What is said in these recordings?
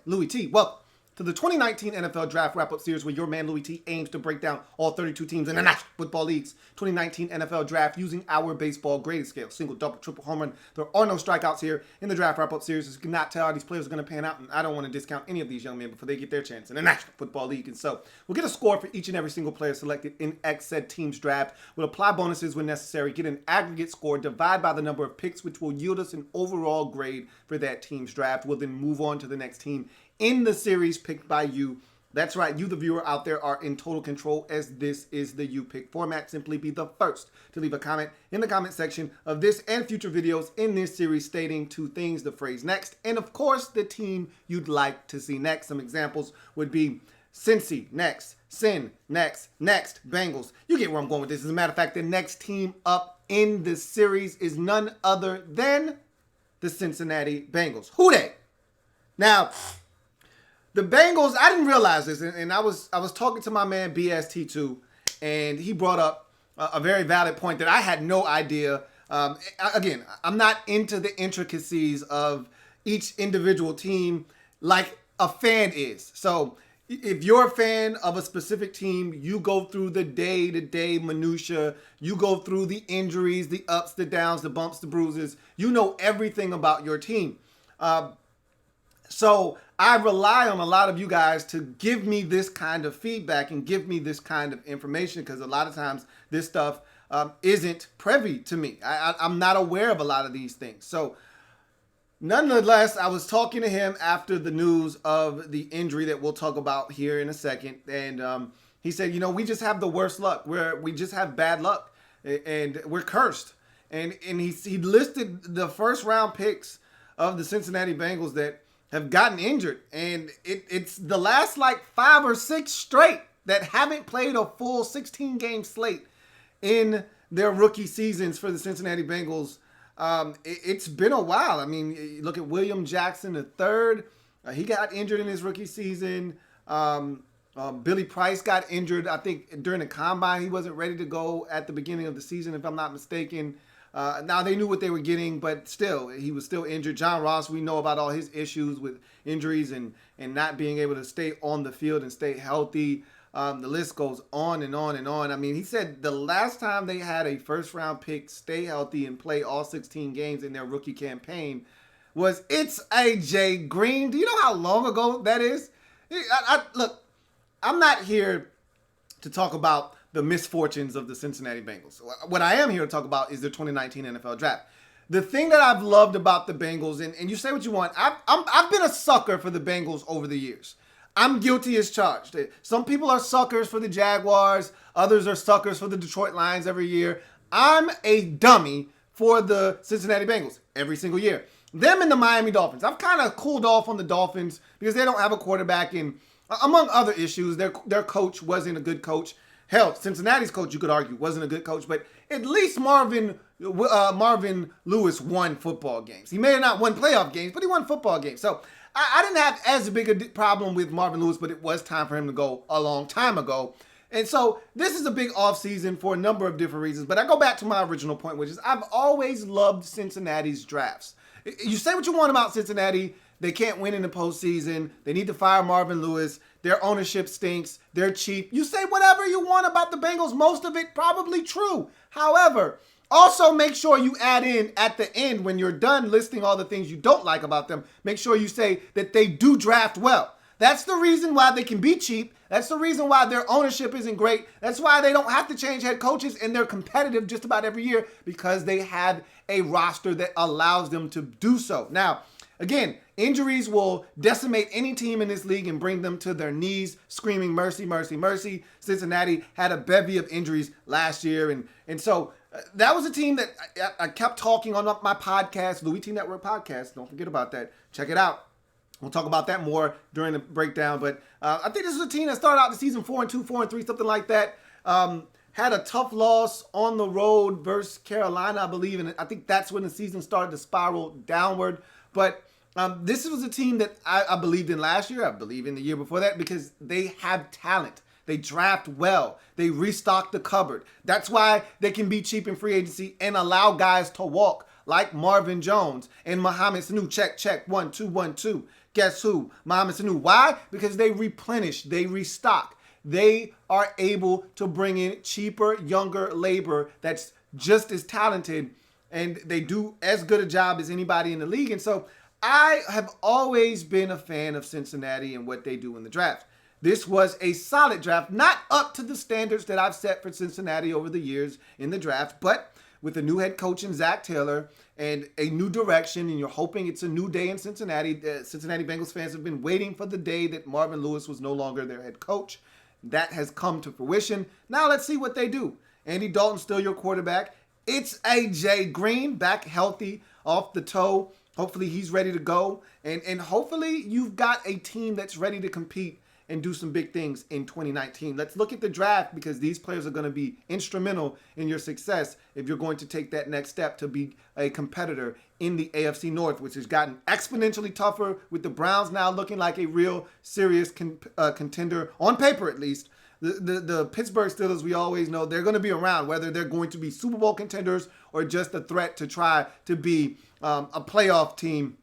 Louie Tee. Welcome to the 2019 NFL Draft Wrap-Up Series, where your man Louie Tee aims to break down all 32 teams in the National Football League's 2019 NFL Draft using our baseball grading scale. Single, double, triple, home run. There are no strikeouts here in the Draft Wrap-Up Series. As you cannot tell how these players are going to pan out, and I don't want to discount any of these young men before they get their chance in the National Football League. And so we'll get a score for each and every single player selected in said team's draft. We'll apply bonuses when necessary, get an aggregate score, divide by the number of picks, which will yield us an overall grade for that team's draft. We'll then move on to the next team in the series picked by you. That's right, you, the viewer out there, are in total control, as this is the You Pick format. Simply be the first to leave a comment in the comment section of this and future videos in this series stating two things: the phrase next, and of course, the team you'd like to see next. Some examples would be Cincy, next, Sin, next, Bengals. You get where I'm going with this. As a matter of fact, the next team up in the series is none other than the Cincinnati Bengals. Who they? Now, the Bengals, I didn't realize this, and I was talking to my man BST2, and he brought up a very valid point that I had no idea. Again, I'm not into the intricacies of each individual team like a fan is. So if you're a fan of a specific team, you go through the day-to-day minutia. You go through the injuries, the ups, the downs, the bumps, the bruises. You know everything about your team. So I rely on a lot of you guys to give me this kind of feedback and give me this kind of information, because a lot of times this stuff isn't privy to me. I'm not aware of a lot of these things. So nonetheless, I was talking to him after the news of the injury that we'll talk about here in a second. And he said, you know, we just have the worst luck. We just have bad luck, and we're cursed. And he listed the first round picks of the Cincinnati Bengals that have gotten injured, and it's the last like 5 or 6 straight that haven't played a full 16-game slate in their rookie seasons for the Cincinnati Bengals. It's been a while. I mean, you look at William Jackson III. He got injured in his rookie season. Billy Price got injured, I think, during the combine. He wasn't ready to go at the beginning of the season, if I'm not mistaken. Now, they knew what they were getting, but still, he was still injured. John Ross, we know about all his issues with injuries and not being able to stay on the field and stay healthy. The list goes on and on and on. I mean, he said the last time they had a first-round pick stay healthy and play all 16 games in their rookie campaign was It's A.J. Green. Do you know how long ago that is? Look, I'm not here to talk about the misfortunes of the Cincinnati Bengals. What I am here to talk about is the 2019 NFL Draft. The thing that I've loved about the Bengals, and you say what you want, I've been a sucker for the Bengals over the years. I'm guilty as charged. Some people are suckers for the Jaguars. Others are suckers for the Detroit Lions every year. I'm a dummy for the Cincinnati Bengals every single year. Them and the Miami Dolphins. I've kind of cooled off on the Dolphins because they don't have a quarterback, and among other issues, their coach wasn't a good coach. Hell, Cincinnati's coach, you could argue, wasn't a good coach, but at least Marvin Lewis won football games. He may have not won playoff games, but he won football games. So I didn't have as big a problem with Marvin Lewis, but it was time for him to go a long time ago. And so this is a big offseason for a number of different reasons. But I go back to my original point, which is I've always loved Cincinnati's drafts. You say what you want about Cincinnati. They can't win in the postseason. They need to fire Marvin Lewis. Their ownership stinks. They're cheap. You say whatever you want about the Bengals. Most of it probably true. However, also make sure you add in at the end, when you're done listing all the things you don't like about them, make sure you say that they do draft well. That's the reason why they can be cheap. That's the reason why their ownership isn't great. That's why they don't have to change head coaches, and they're competitive just about every year because they have a roster that allows them to do so. Now, again, injuries will decimate any team in this league and bring them to their knees, screaming, mercy, mercy, mercy. Cincinnati had a bevy of injuries last year. And so that was a team that I kept talking on my podcast, Louie Tee Network podcast. Don't forget about that. Check it out. We'll talk about that more during the breakdown. But I think this is a team that started out the season 4-2, 4-3, something like that. Had a tough loss on the road versus Carolina, I believe. And I think that's when the season started to spiral downward. But this was a team that I believed in last year. I believe in the year before that because they have talent. They draft well. They restock the cupboard. That's why they can be cheap in free agency and allow guys to walk like Marvin Jones and Mohamed Sanu. Check, 1, 2, 1, 2. Guess who? Mohamed Sanu. Why? Because they replenish, they restock. They are able to bring in cheaper, younger labor that's just as talented, and they do as good a job as anybody in the league. And so I have always been a fan of Cincinnati and what they do in the draft. This was a solid draft, not up to the standards that I've set for Cincinnati over the years in the draft, but with a new head coach in Zach Taylor and a new direction, and you're hoping it's a new day in Cincinnati. Cincinnati Bengals fans have been waiting for the day that Marvin Lewis was no longer their head coach. That has come to fruition. Now let's see what they do. Andy Dalton's still your quarterback. It's A.J. Green back healthy off the toe. Hopefully he's ready to go. And hopefully you've got a team that's ready to compete and do some big things in 2019. Let's look at the draft, because these players are going to be instrumental in your success if you're going to take that next step to be a competitor in the AFC North, which has gotten exponentially tougher with the Browns now looking like a real serious contender, on paper at least. The Pittsburgh Steelers, we always know they're going to be around, whether they're going to be Super Bowl contenders or just a threat to try to be a playoff team.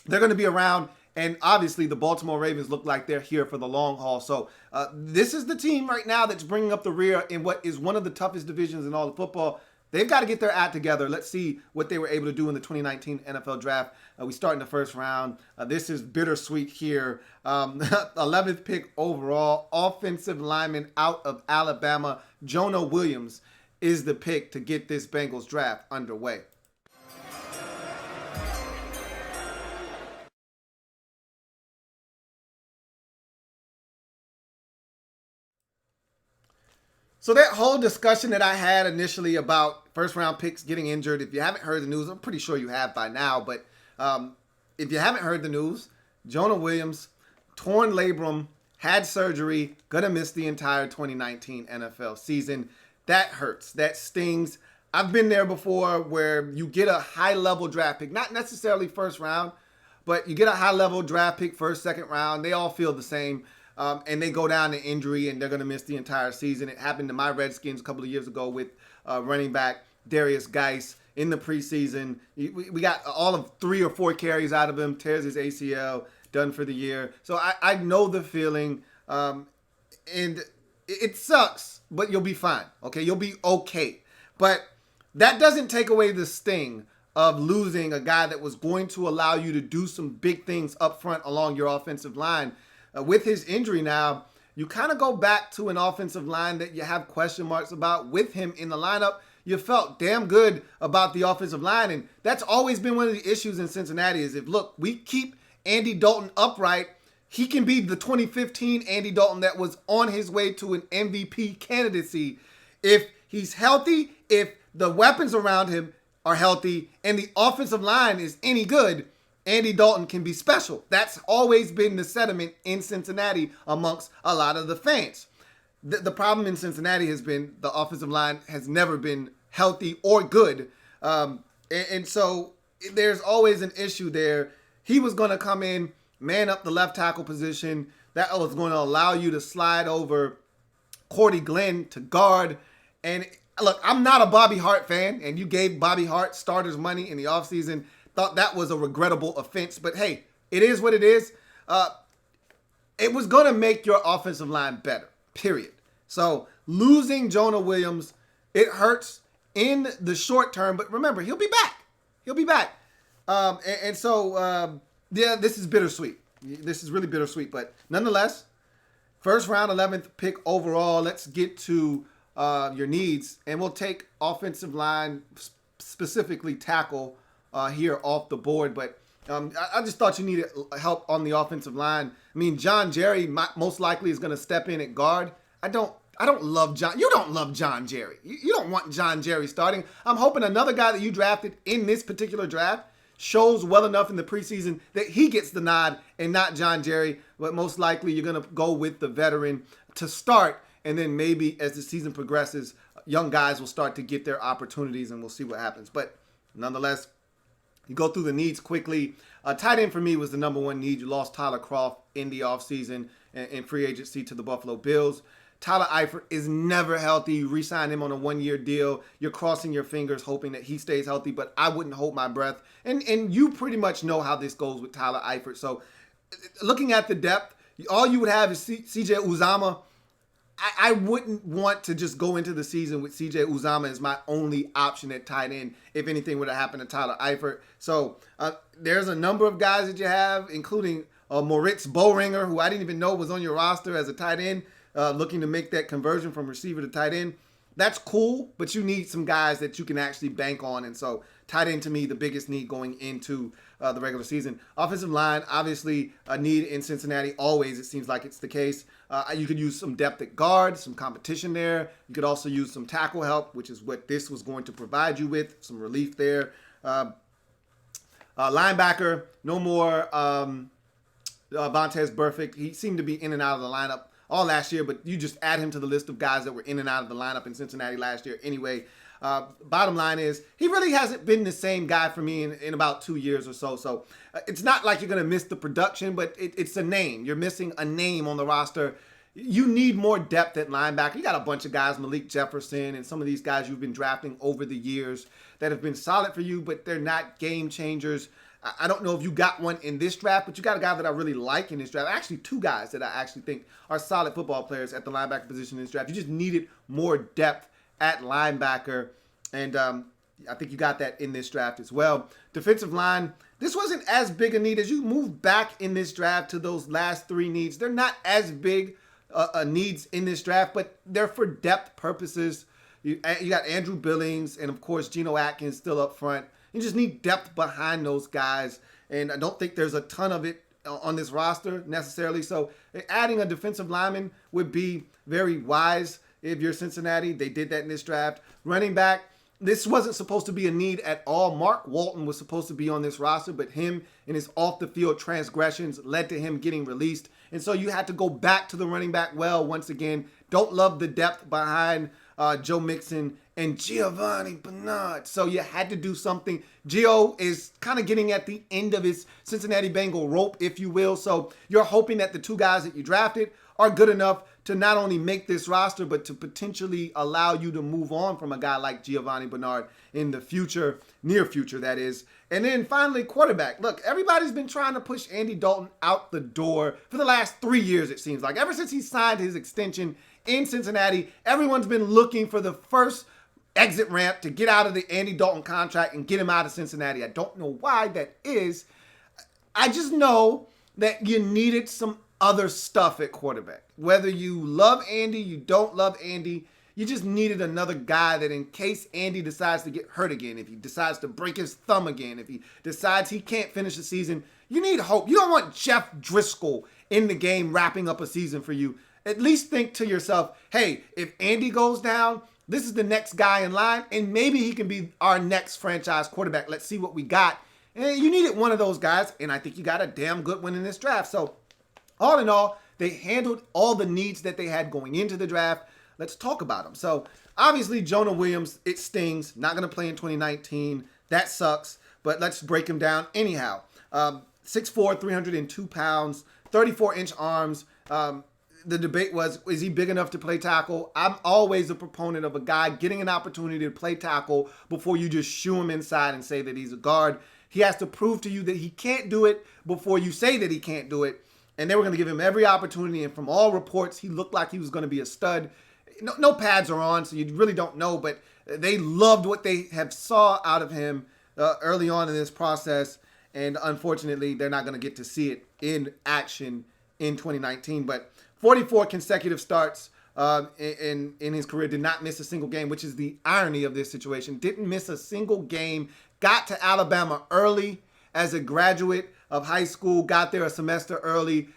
They're going to be around. And obviously, the Baltimore Ravens look like they're here for the long haul. So this is the team right now that's bringing up the rear in what is one of the toughest divisions in all of football. They've got to get their act together. Let's see what they were able to do in the 2019 NFL Draft. We start in the first round. This is bittersweet here. 11th pick overall, offensive lineman out of Alabama, Jonah Williams, is the pick to get this Bengals draft underway. So that whole discussion that I had initially about first round picks getting injured, if you haven't heard the news, I'm pretty sure you have by now, but if you haven't heard the news, Jonah Williams, torn labrum, had surgery, gonna miss the entire 2019 NFL season. That hurts, that stings. I've been there before where you get a high-level draft pick, not necessarily first round, but you get a high-level draft pick, first, second round. They all feel the same. And they go down to injury, and they're going to miss the entire season. It happened to my Redskins a couple of years ago with running back Darius Geis in the preseason. We got all of 3 or 4 carries out of him, tears his ACL, done for the year. So I know the feeling, and it sucks, but you'll be fine, okay? You'll be okay. But that doesn't take away the sting of losing a guy that was going to allow you to do some big things up front along your offensive line. With his injury now, you kind of go back to an offensive line that you have question marks about. With him in the lineup, you felt damn good about the offensive line, and that's always been one of the issues in Cincinnati is if, look, we keep Andy Dalton upright, he can be the 2015 Andy Dalton that was on his way to an MVP candidacy. If he's healthy, if the weapons around him are healthy, and the offensive line is any good, Andy Dalton can be special. That's always been the sentiment in Cincinnati amongst a lot of the fans. The problem in Cincinnati has been the offensive line has never been healthy or good. And so there's always an issue there. He was going to come in, man up the left tackle position. That was going to allow you to slide over Cordy Glenn to guard. And look, I'm not a Bobby Hart fan, and you gave Bobby Hart starters money in the offseason. Thought that was a regrettable offense, but hey, it is what it is. It was going to make your offensive line better, period. So losing Jonah Williams, it hurts in the short term, but remember, he'll be back. He'll be back. So this is bittersweet. This is really bittersweet, but nonetheless, first round, 11th pick overall. Let's get to your needs, and we'll take offensive line, specifically tackle, here off the board, but I just thought you needed help on the offensive line. I mean, John Jerry most likely is going to step in at guard. I don't love John. You don't love John Jerry. You don't want John Jerry starting. I'm hoping another guy that you drafted in this particular draft shows well enough in the preseason that he gets the nod and not John Jerry. But most likely you're going to go with the veteran to start, and then maybe as the season progresses, young guys will start to get their opportunities, and we'll see what happens. But nonetheless, you go through the needs quickly. Tight end for me was the number one need. You lost Tyler Kroft in the offseason and free agency to the Buffalo Bills. Tyler Eifert is never healthy. You re-sign him on a one-year deal. You're crossing your fingers hoping that he stays healthy, but I wouldn't hold my breath. And you pretty much know how this goes with Tyler Eifert. So looking at the depth, all you would have is CJ Uzama. I wouldn't want to just go into the season with CJ Uzama as my only option at tight end if anything would have happened to Tyler Eifert. So there's a number of guys that you have, including Moritz Boehringer, who I didn't even know was on your roster as a tight end, looking to make that conversion from receiver to tight end. That's cool, but you need some guys that you can actually bank on. And so tight end, to me, the biggest need going into the regular season. Offensive line, obviously a need in Cincinnati. Always, it seems like it's the case. You could use some depth at guard, some competition there. You could also use some tackle help, which is what this was going to provide you with, some relief there. Linebacker, no more Vontaze Burfict. He seemed to be in and out of the lineup all last year, but you just add him to the list of guys that were in and out of the lineup in Cincinnati last year anyway. Bottom line is, he really hasn't been the same guy for me in about 2 years or so. So it's not like you're going to miss the production, but it's a name. You're missing a name on the roster. You need more depth at linebacker. You got a bunch of guys, Malik Jefferson, and some of these guys you've been drafting over the years that have been solid for you, but they're not game changers. I don't know if you got one in this draft, but you got a guy that I really like in this draft. Actually, two guys that I actually think are solid football players at the linebacker position in this draft. You just needed more depth at linebacker, and I think you got that in this draft as well. Defensive line, this wasn't as big a need as you move back in this draft to those last three needs. They're not as big needs in this draft, but they're for depth purposes. You got Andrew Billings and, of course, Geno Atkins still up front. You just need depth behind those guys, and I don't think there's a ton of it on this roster necessarily. So adding a defensive lineman would be very wise if you're Cincinnati. They did that in this draft. Running back, this wasn't supposed to be a need at all. Mark Walton was supposed to be on this roster, but him and his off-the-field transgressions led to him getting released. And so you had to go back to the running back well once again. Don't love the depth behind Joe Mixon and Giovanni Bernard. So you had to do something. Gio is kind of getting at the end of his Cincinnati Bengal rope, if you will. So you're hoping that the two guys that you drafted are good enough to not only make this roster, but to potentially allow you to move on from a guy like Giovanni Bernard in the future, near future, that is. And then finally, quarterback. Look, everybody's been trying to push Andy Dalton out the door for the last 3 years, it seems like. Ever since he signed his extension in Cincinnati, everyone's been looking for the first exit ramp to get out of the Andy Dalton contract and get him out of Cincinnati. I don't know why that is. I just know that you needed some other stuff at quarterback. Whether you love Andy, you don't love Andy, you just needed another guy that in case Andy decides to get hurt again, if he decides to break his thumb again, if he decides he can't finish the season, you need hope. You don't want Jeff Driscoll in the game wrapping up a season for you. At least think to yourself, hey, if Andy goes down, this is the next guy in line, and maybe he can be our next franchise quarterback. Let's see what we got. And you needed one of those guys, and I think you got a damn good one in this draft. So all in all, they handled all the needs that they had going into the draft. Let's talk about them. So obviously, Jonah Williams, it stings. Not going to play in 2019. That sucks, but let's break him down anyhow. 6'4", 302 pounds, 34-inch arms. The debate was, is he big enough to play tackle? I'm always a proponent of a guy getting an opportunity to play tackle before you just shoo him inside and say that he's a guard. He has to prove to you that he can't do it before you say that he can't do it. And they were going to give him every opportunity. And from all reports, he looked like he was going to be a stud. No pads are on, so you really don't know. But they loved what they have saw out of him early on in this process. And unfortunately, they're not going to get to see it in action in 2019. But 44 consecutive starts in his career, did not miss a single game, which is the irony of this situation. Didn't miss a single game, got to Alabama early as a graduate of high school, got there a semester early,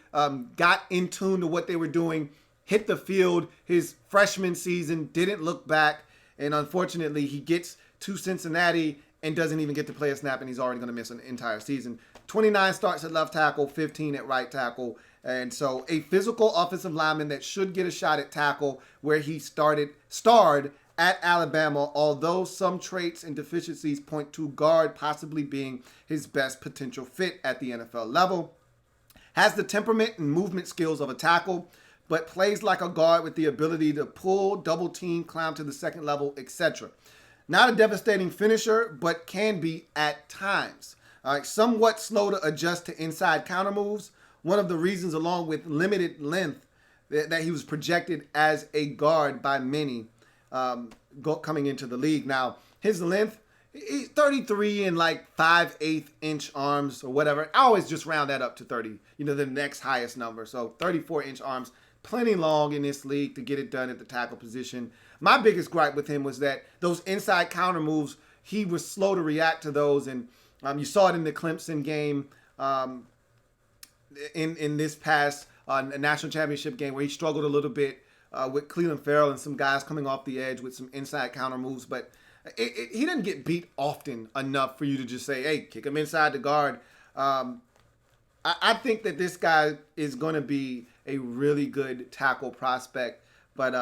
got in tune to what they were doing, hit the field his freshman season, didn't look back, and unfortunately he gets to Cincinnati and doesn't even get to play a snap, and he's already going to miss an entire season. 29 starts at left tackle, 15 at right tackle. And so a physical offensive lineman that should get a shot at tackle where he starred at Alabama, although some traits and deficiencies point to guard possibly being his best potential fit at the NFL level. Has the temperament and movement skills of a tackle, but plays like a guard with the ability to pull, double team, climb to the second level, etc. Not a devastating finisher, but can be at times. Somewhat slow to adjust to inside counter moves. one of the reasons, along with limited length, that he was projected as a guard by many coming into the league. Now, his length, he's 33 and like 5/8 inch arms or whatever. I always just round that up to 30, the next highest number. So 34-inch arms, plenty long in this league to get it done at the tackle position. My biggest gripe with him was that those inside counter moves, he was slow to react to those. And you saw it in the Clemson game in this past national championship game where he struggled a little bit with Cleveland Farrell and some guys coming off the edge with some inside counter moves. But he didn't get beat often enough for you to just say, hey, kick him inside the guard. I think that this guy is going to be a really good tackle prospect. But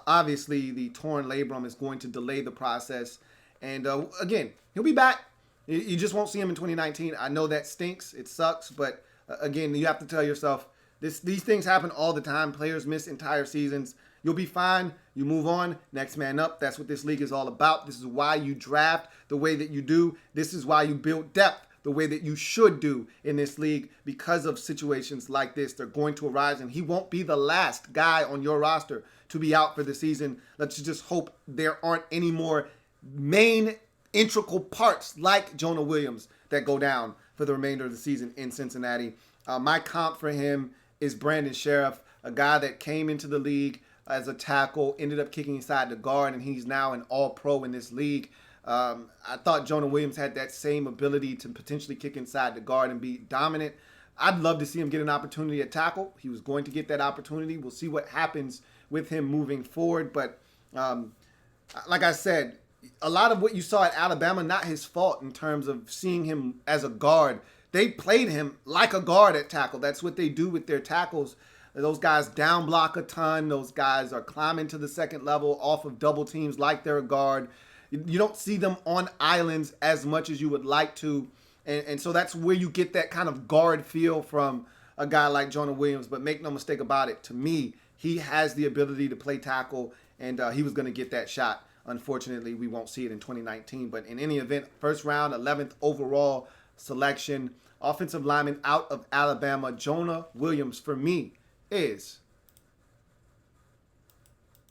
obviously, the torn labrum is going to delay the process. And again, he'll be back. You just won't see him in 2019. I know that stinks. It sucks. But again, you have to tell yourself, these things happen all the time. Players miss entire seasons. You'll be fine. You move on. Next man up. That's what this league is all about. This is why you draft the way that you do. This is why you build depth the way that you should do in this league, because of situations like this. They're going to arise, and he won't be the last guy on your roster to be out for the season. Let's just hope there aren't any more main integral parts like Jonah Williams that go down for the remainder of the season in Cincinnati. My comp for him is Brandon Sheriff, a guy that came into the league as a tackle, ended up kicking inside the guard, and he's now an all-pro in this league. I thought Jonah Williams had that same ability to potentially kick inside the guard and be dominant. I'd love to see him get an opportunity at tackle. He was going to get that opportunity. We'll see what happens with him moving forward. But like I said, a lot of what you saw at Alabama, not his fault in terms of seeing him as a guard. They played him like a guard at tackle. That's what they do with their tackles. Those guys down block a ton. Those guys are climbing to the second level off of double teams like they're a guard. You don't see them on islands as much as you would like to. And so that's where you get that kind of guard feel from a guy like Jonah Williams. But make no mistake about it, to me, he has the ability to play tackle, and he was going to get that shot. Unfortunately, we won't see it in 2019. But in any event, first round, 11th overall selection, offensive lineman out of Alabama, Jonah Williams, for me, is...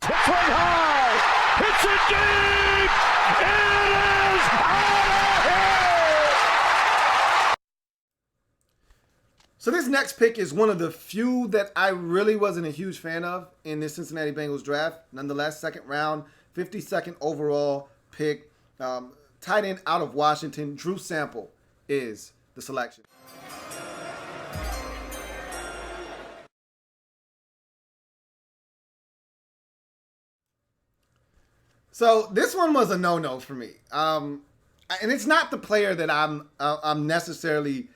Hits it high! Hits it deep! It is out of here! So this next pick is one of the few that I really wasn't a huge fan of in this Cincinnati Bengals draft. Nonetheless, second round, 52nd overall pick. Tight end out of Washington, Drew Sample is the selection. So this one was a no-no for me. And it's not the player that I'm necessarily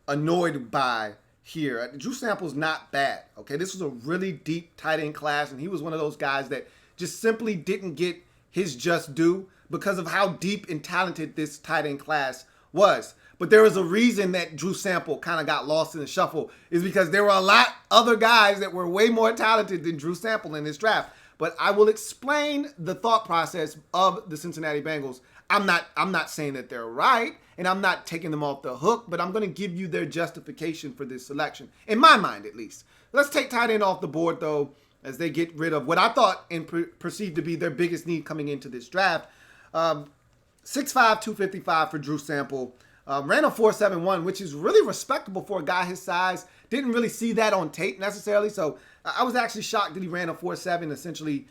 annoyed by here. Drew Sample's not bad. Okay, this was a really deep tight end class, and he was one of those guys that just simply didn't get his just due because of how deep and talented this tight end class was. But there was a reason that Drew Sample kind of got lost in the shuffle, is because there were a lot other guys that were way more talented than Drew Sample in this draft. But I will explain the thought process of the Cincinnati Bengals. I'm not saying that they're right, and I'm not taking them off the hook, but I'm going to give you their justification for this selection, in my mind at least. Let's take tight end off the board, though, as they get rid of what I thought and perceived to be their biggest need coming into this draft. 6'5", 255 for Drew Sample. Ran a 4.71, which is really respectable for a guy his size. Didn't really see that on tape necessarily, so I was actually shocked that he ran a 4.7. Essentially,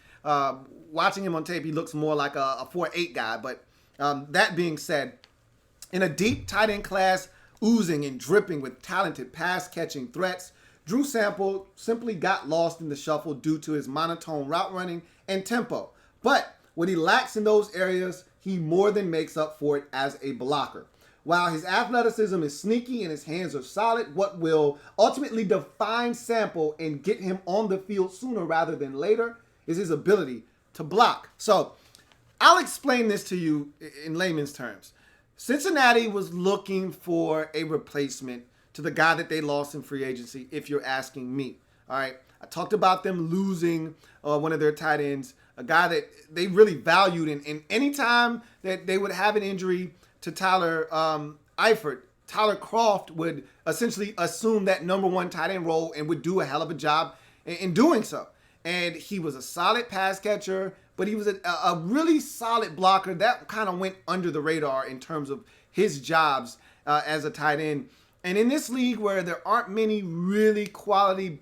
watching him on tape, he looks more like a 4.8 guy. But that being said, in a deep tight end class, oozing and dripping with talented pass-catching threats, Drew Sample simply got lost in the shuffle due to his monotone route running and tempo. But what he lacks in those areas, he more than makes up for it as a blocker. While his athleticism is sneaky and his hands are solid, what will ultimately define Sample and get him on the field sooner rather than later is his ability to block. So I'll explain this to you in layman's terms. Cincinnati was looking for a replacement to the guy that they lost in free agency, if you're asking me. All right. I talked about them losing one of their tight ends, a guy that they really valued. And any time that they would have an injury to Tyler Eifert, Tyler Kroft would essentially assume that number one tight end role and would do a hell of a job in doing so. And he was a solid pass catcher, but he was a really solid blocker. That kind of went under the radar in terms of his jobs as a tight end. And in this league where there aren't many really quality,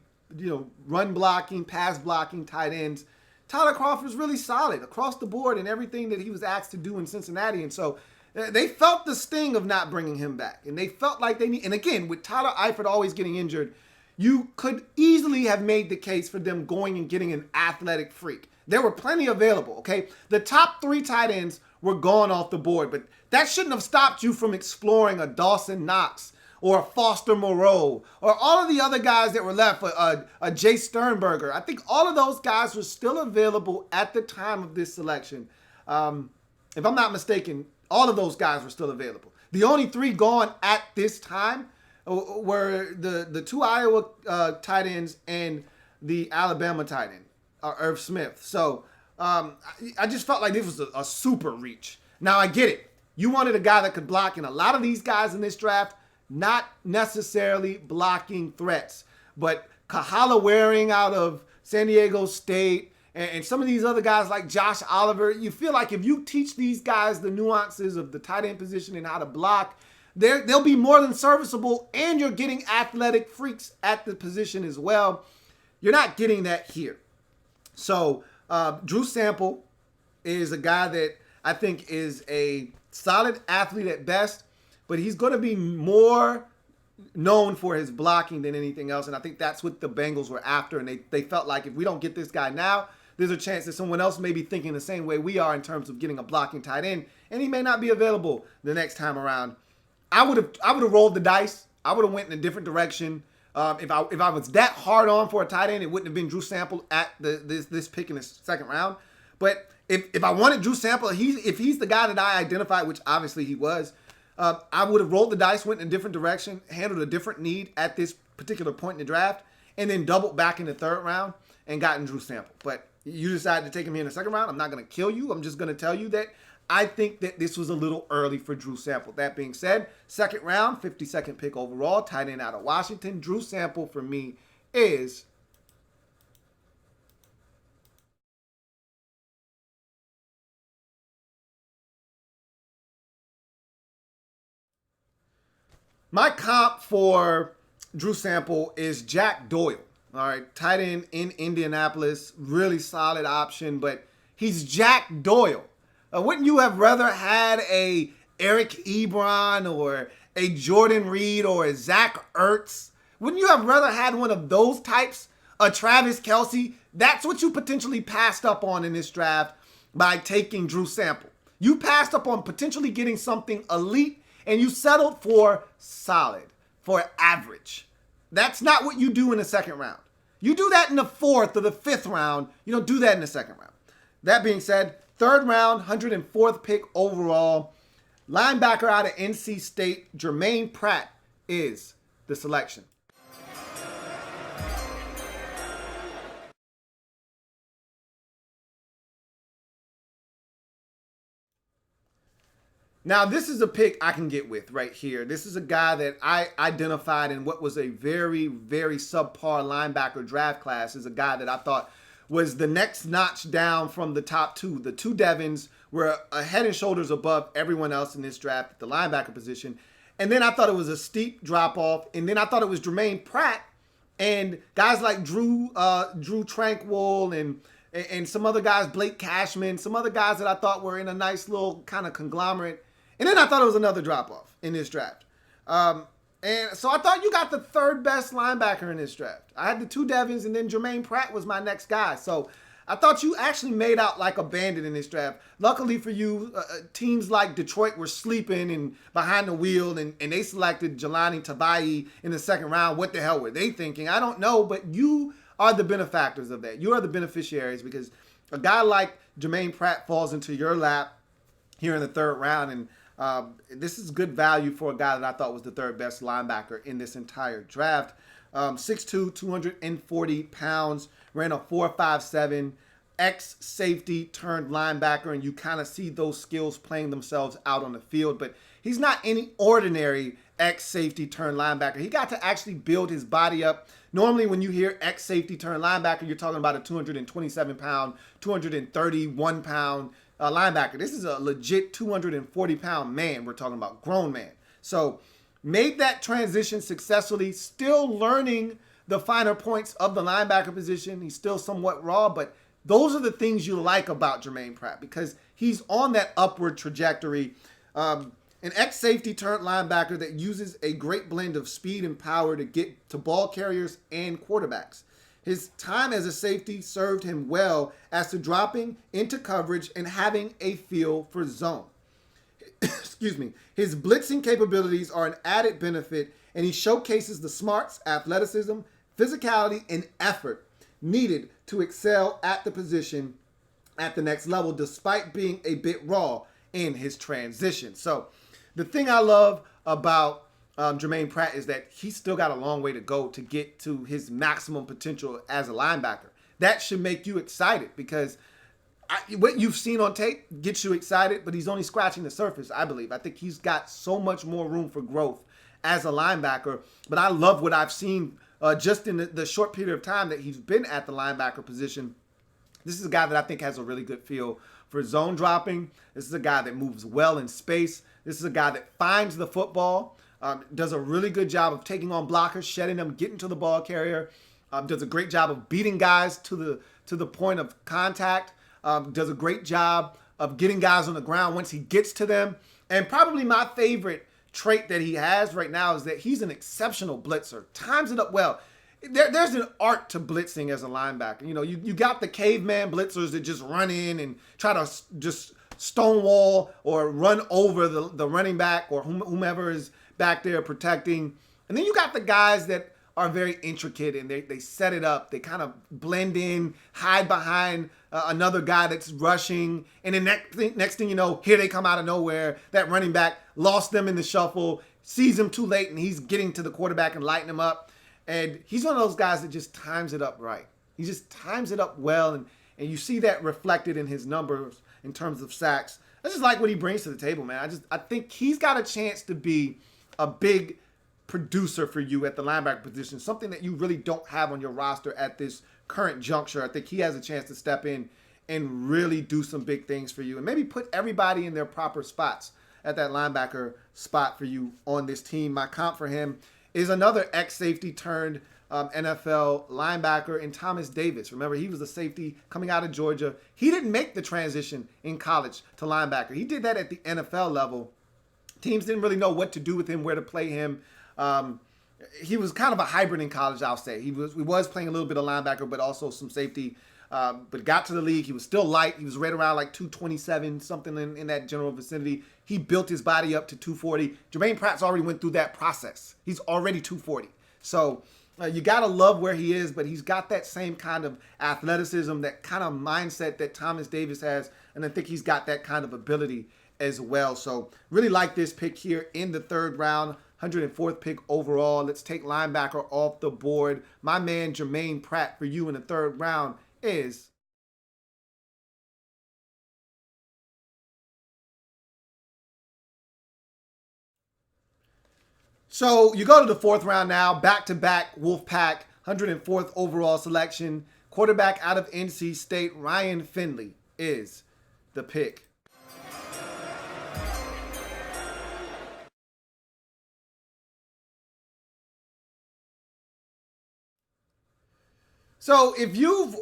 run blocking, pass blocking tight ends, Tyler Kroft was really solid across the board in everything that he was asked to do in Cincinnati. And so they felt the sting of not bringing him back. And they felt like they need, and again, with Tyler Eifert always getting injured, you could easily have made the case for them going and getting an athletic freak. There were plenty available, okay? The top 3 tight ends were gone off the board, but that shouldn't have stopped you from exploring a Dawson Knox or a Foster Moreau or all of the other guys that were left, a Jay Sternberger. I think all of those guys were still available at the time of this selection. If I'm not mistaken, all of those guys were still available. The only 3 gone at this time were the 2 Iowa tight ends and the Alabama tight end, Irv Smith. So I just felt like this was a super reach. Now I get it. You wanted a guy that could block, and a lot of these guys in this draft, not necessarily blocking threats, but Kahala Waring out of San Diego State and some of these other guys like Josh Oliver, you feel like if you teach these guys the nuances of the tight end position and how to block, they'll be more than serviceable, and you're getting athletic freaks at the position as well. You're not getting that here. So Drew Sample is a guy that I think is a solid athlete at best, but he's going to be more known for his blocking than anything else. And I think that's what the Bengals were after. And they felt like if we don't get this guy now, there's a chance that someone else may be thinking the same way we are in terms of getting a blocking tight end, and he may not be available the next time around. I would have rolled the dice. I would have went in a different direction. If I was that hard on for a tight end, it wouldn't have been Drew Sample at this pick in the second round. But if I wanted Drew Sample, if he's the guy that I identified, which obviously he was, I would have rolled the dice, went in a different direction, handled a different need at this particular point in the draft, and then doubled back in the third round and gotten Drew Sample. But you decided to take him here in the second round. I'm not going to kill you. I'm just going to tell you that I think that this was a little early for Drew Sample. That being said, second round, 52nd pick overall, tight end out of Washington. Drew Sample for me is my comp for Drew Sample is Jack Doyle. All right, tight end in Indianapolis, really solid option, but he's Jack Doyle. Wouldn't you have rather had a Eric Ebron or a Jordan Reed or a Zach Ertz? Wouldn't you have rather had one of those types? A Travis Kelce? That's what you potentially passed up on in this draft by taking Drew Sample. You passed up on potentially getting something elite, and you settled for solid, for average. That's not what you do in the second round. You do that in the 4th or the 5th round. You don't do that in the second round. That being said, third round, 104th pick overall, linebacker out of NC State, Jermaine Pratt is the selection. Now, this is a pick I can get with right here. This is a guy that I identified in what was a very, very subpar linebacker draft class as a guy that I thought was the next notch down from the top 2. The 2 Devons were a head and shoulders above everyone else in this draft at the linebacker position. And then I thought it was a steep drop-off. And then I thought it was Jermaine Pratt and guys like Drew Tranquil and some other guys, Blake Cashman, some other guys that I thought were in a nice little kind of conglomerate. And then I thought it was another drop-off in this draft. And so I thought you got the third best linebacker in this draft. I had the 2 Devons, and then Jermaine Pratt was my next guy. So I thought you actually made out like a bandit in this draft. Luckily for you, teams like Detroit were sleeping and behind the wheel, and they selected Jelani Tavai in the second round. What the hell were they thinking? I don't know, but you are the benefactors of that. You are the beneficiaries because a guy like Jermaine Pratt falls into your lap here in the third round, and this is good value for a guy that I thought was the third best linebacker in this entire draft. 6'2", 240 pounds, ran a 4.57. ex-safety turned linebacker, and you kind of see those skills playing themselves out on the field. But he's not any ordinary ex-safety turned linebacker. He got to actually build his body up. Normally, when you hear ex-safety turned linebacker, you're talking about a 227-pound, 231-pound linebacker. This is a legit 240-pound man. We're talking about grown man. So made that transition successfully, still learning the finer points of the linebacker position. He's still somewhat raw, but those are the things you like about Jermaine Pratt because he's on that upward trajectory. An ex-safety turned linebacker that uses a great blend of speed and power to get to ball carriers and quarterbacks. His time as a safety served him well as to dropping into coverage and having a feel for zone. Excuse me. His blitzing capabilities are an added benefit, and he showcases the smarts, athleticism, physicality, and effort needed to excel at the position at the next level, despite being a bit raw in his transition. So the thing I love about Jermaine Pratt is that he's still got a long way to go to get to his maximum potential as a linebacker. That should make you excited because what you've seen on tape gets you excited, but he's only scratching the surface, I believe. I think he's got so much more room for growth as a linebacker, but I love what I've seen just in the short period of time that he's been at the linebacker position. This is a guy that I think has a really good feel for zone dropping. This is a guy that moves well in space. This is a guy that finds the football, does a really good job of taking on blockers, shedding them, getting to the ball carrier, does a great job of beating guys to the point of contact, does a great job of getting guys on the ground once he gets to them. And probably my favorite trait that he has right now is that he's an exceptional blitzer. Times it up well. There's an art to blitzing as a linebacker. You know, you got the caveman blitzers that just run in and try to just stonewall or run over the running back or whomever is back there protecting. And then you got the guys that are very intricate and they set it up. They kind of blend in, hide behind another guy that's rushing. And then next thing you know, here they come out of nowhere. That running back lost them in the shuffle, sees him too late, and he's getting to the quarterback and lighting him up. And he's one of those guys that just times it up right. He just times it up well, and you see that reflected in his numbers in terms of sacks. I just like what he brings to the table, man. I think he's got a chance to be a big producer for you at the linebacker position, something that you really don't have on your roster at this current juncture. I think he has a chance to step in and really do some big things for you and maybe put everybody in their proper spots at that linebacker spot for you on this team. My comp for him is another ex-safety turned NFL linebacker in Thomas Davis. Remember, he was a safety coming out of Georgia. He didn't make the transition in college to linebacker. He did that at the NFL level. Teams didn't really know what to do with him, where to play him. He was kind of a hybrid in college, I'll say. He was playing a little bit of linebacker, but also some safety. But got to the league. He was still light. He was right around like 227, something in that general vicinity. He built his body up to 240. Jermaine Pratt's already went through that process. He's already 240. So you got to love where he is, but he's got that same kind of athleticism, that kind of mindset that Thomas Davis has, and I think he's got that kind of ability as well. So really like this pick here in the third round, 104th pick overall. Let's take linebacker off the board. My man Jermaine Pratt for you in the third round is... So you go to the fourth round now, back-to-back Wolfpack, 104th overall selection. Quarterback out of NC State, Ryan Finley is the pick. So if you've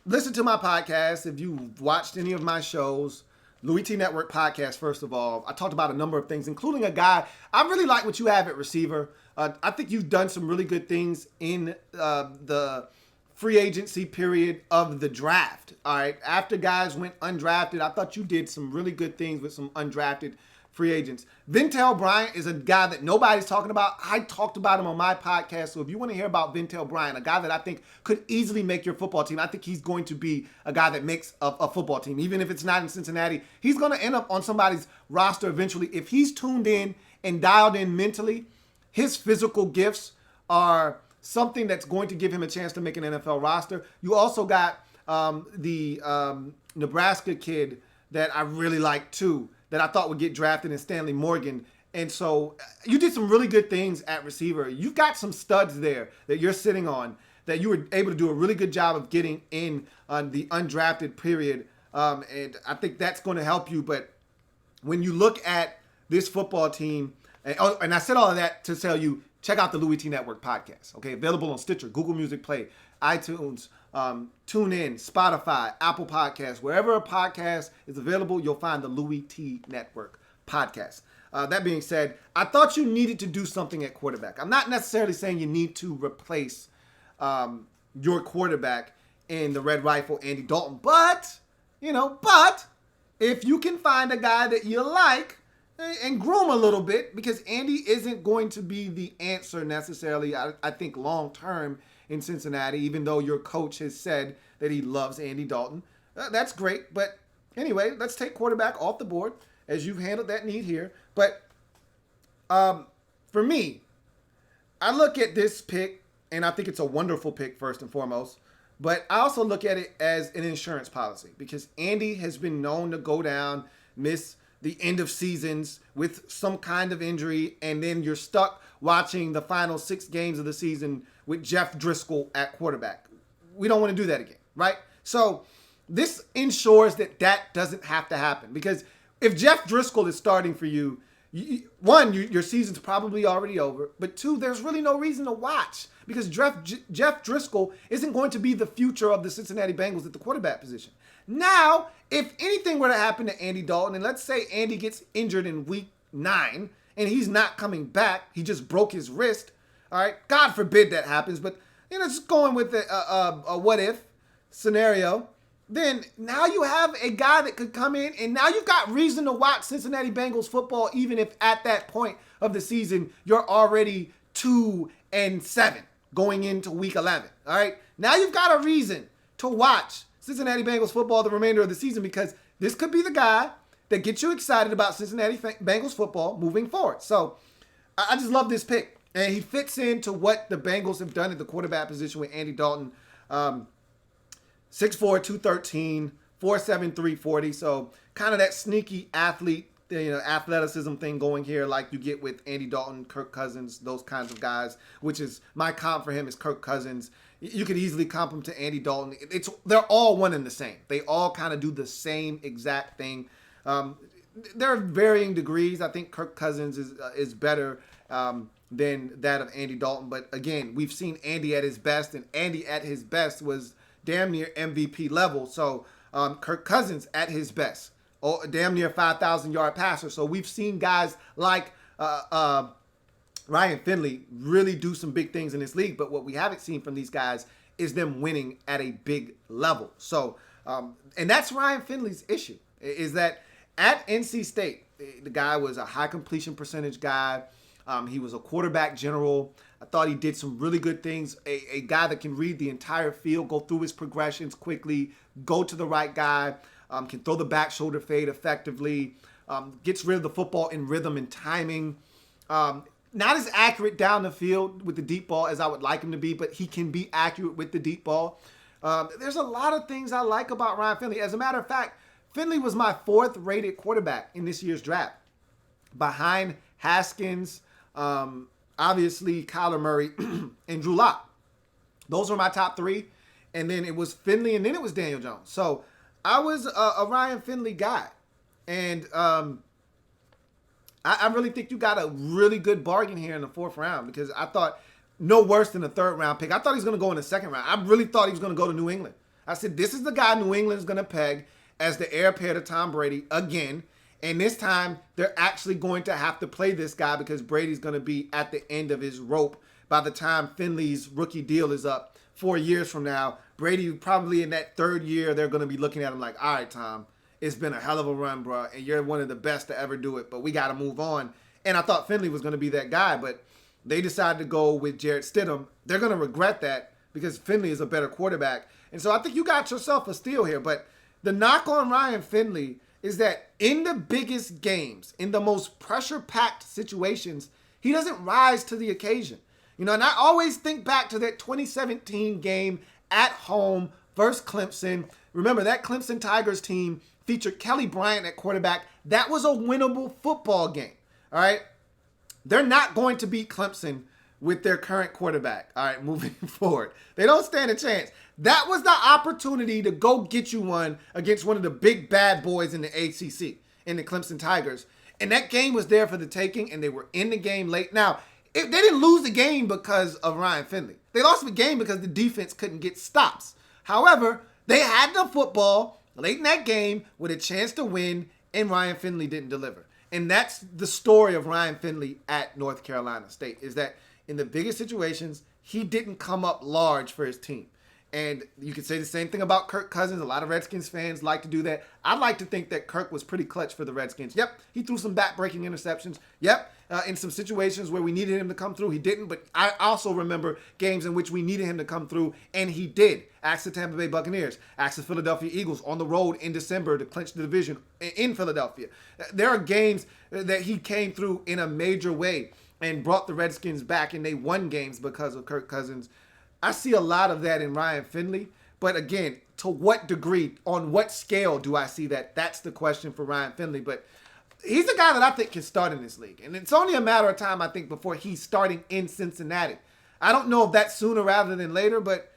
listened to my podcast, if you've watched any of my shows, Louie Tee Network podcast, first of all, I talked about a number of things, including a guy. I really like what you have at receiver. I think you've done some really good things in the free agency period of the draft. All right. After guys went undrafted, I thought you did some really good things with some undrafted free agents. Ventel Bryant is a guy that nobody's talking about. I talked about him on my podcast. So if you want to hear about Ventel Bryant, a guy that I think could easily make your football team, I think he's going to be a guy that makes a football team. Even if it's not in Cincinnati, he's going to end up on somebody's roster eventually. If he's tuned in and dialed in mentally, his physical gifts are something that's going to give him a chance to make an NFL roster. You also got the Nebraska kid that I really like too, that I thought would get drafted, in Stanley Morgan. And so you did some really good things at receiver. You've got some studs there that you're sitting on that you were able to do a really good job of getting in on the undrafted period. And I think that's going to help you. But when you look at this football team, and I said all of that to tell you, check out the Louie Tee Network podcast, okay? Available on Stitcher, Google Music Play, iTunes, TuneIn, Spotify, Apple Podcasts. Wherever a podcast is available, you'll find the Louie Tee Network podcast. That being said, I thought you needed to do something at quarterback. I'm not necessarily saying you need to replace your quarterback in the Red Rifle, Andy Dalton. But if you can find a guy that you like and groom a little bit, because Andy isn't going to be the answer necessarily, I think, long-term in Cincinnati, even though your coach has said that he loves Andy Dalton. That's great. But anyway, let's take quarterback off the board as you've handled that need here. But for me, I look at this pick, and I think it's a wonderful pick first and foremost. But I also look at it as an insurance policy, because Andy has been known to go down, miss the end of seasons with some kind of injury, and then you're stuck watching the final 6 games of the season with Jeff Driscoll at quarterback. We don't want to do that again, right? So this ensures that doesn't have to happen, because if Jeff Driscoll is starting for you, one, your season's probably already over, but 2, there's really no reason to watch, because Jeff Driscoll isn't going to be the future of the Cincinnati Bengals at the quarterback position. Now, if anything were to happen to Andy Dalton, and let's say Andy gets injured in week 9 and he's not coming back, he just broke his wrist, all right? God forbid that happens, but just going with a what if scenario, then now you have a guy that could come in, and now you've got reason to watch Cincinnati Bengals football, even if at that point of the season you're already 2-7 going into week 11. All right, now you've got a reason to watch Cincinnati Bengals football the remainder of the season, because this could be the guy that gets you excited about Cincinnati Bengals football moving forward. So I just love this pick, and he fits into what the Bengals have done at the quarterback position with Andy Dalton. 6'4", 213, 4'7", 340. So kind of that sneaky athlete, athleticism thing going here, like you get with Andy Dalton, Kirk Cousins, those kinds of guys, which is my comp for him is Kirk Cousins. You could easily comp him to Andy Dalton. They're all one and the same. They all kind of do the same exact thing. There are varying degrees. I think Kirk Cousins is better than that of Andy Dalton. But again, we've seen Andy at his best, and Andy at his best was damn near MVP level. So Kirk Cousins at his best, damn near 5,000-yard passer. So we've seen guys like Ryan Finley really do some big things in this league. But what we haven't seen from these guys is them winning at a big level. So, and that's Ryan Finley's issue, is that at NC State, the guy was a high completion percentage guy. He was a quarterback general. I thought he did some really good things. A guy that can read the entire field, go through his progressions quickly, go to the right guy, can throw the back shoulder fade effectively, gets rid of the football in rhythm and timing. Not as accurate down the field with the deep ball as I would like him to be, but he can be accurate with the deep ball. There's a lot of things I like about Ryan Finley. As a matter of fact, Finley was my 4th rated quarterback in this year's draft, behind Haskins, obviously Kyler Murray, and Drew Lock. Those were my top 3. And then it was Finley, and then it was Daniel Jones. So I was a Ryan Finley guy. And I really think you got a really good bargain here in the 4th round, because I thought no worse than a 3rd round pick. I thought he was going to go in the 2nd round. I really thought he was going to go to New England. I said, this is the guy New England's going to peg as the heir apparent to Tom Brady again. And this time, they're actually going to have to play this guy, because Brady's going to be at the end of his rope by the time Finley's rookie deal is up 4 years from now. Brady, probably in that 3rd year, they're going to be looking at him like, all right, Tom, it's been a hell of a run, bro, and you're one of the best to ever do it, but we got to move on. And I thought Finley was going to be that guy, but they decided to go with Jarrett Stidham. They're going to regret that, because Finley is a better quarterback. And so I think you got yourself a steal here. But the knock on Ryan Finley is that in the biggest games, in the most pressure-packed situations, he doesn't rise to the occasion. And I always think back to that 2017 game at home versus Clemson. Remember, that Clemson Tigers team featured Kelly Bryant at quarterback. That was a winnable football game. All right. They're not going to beat Clemson with their current quarterback. All right, moving forward. They don't stand a chance. That was the opportunity to go get you one against one of the big bad boys in the ACC, in the Clemson Tigers. And that game was there for the taking, and they were in the game late. Now, they didn't lose the game because of Ryan Finley. They lost the game because the defense couldn't get stops. However, they had the football late in that game with a chance to win, and Ryan Finley didn't deliver. And that's the story of Ryan Finley at North Carolina State, is that in the biggest situations, he didn't come up large for his team. And you could say the same thing about Kirk Cousins. A lot of Redskins fans like to do that. I'd like to think that Kirk was pretty clutch for the Redskins. Yep, he threw some back-breaking interceptions. Yep, in some situations where we needed him to come through, he didn't. But I also remember games in which we needed him to come through, and he did. Ask the Tampa Bay Buccaneers. Ask the Philadelphia Eagles on the road in December to clinch the division in Philadelphia. There are games that he came through in a major way and brought the Redskins back, and they won games because of Kirk Cousins. I see a lot of that in Ryan Finley. But again, to what degree, on what scale do I see that? That's the question for Ryan Finley. But he's a guy that I think can start in this league. And it's only a matter of time, I think, before he's starting in Cincinnati. I don't know if that's sooner rather than later, but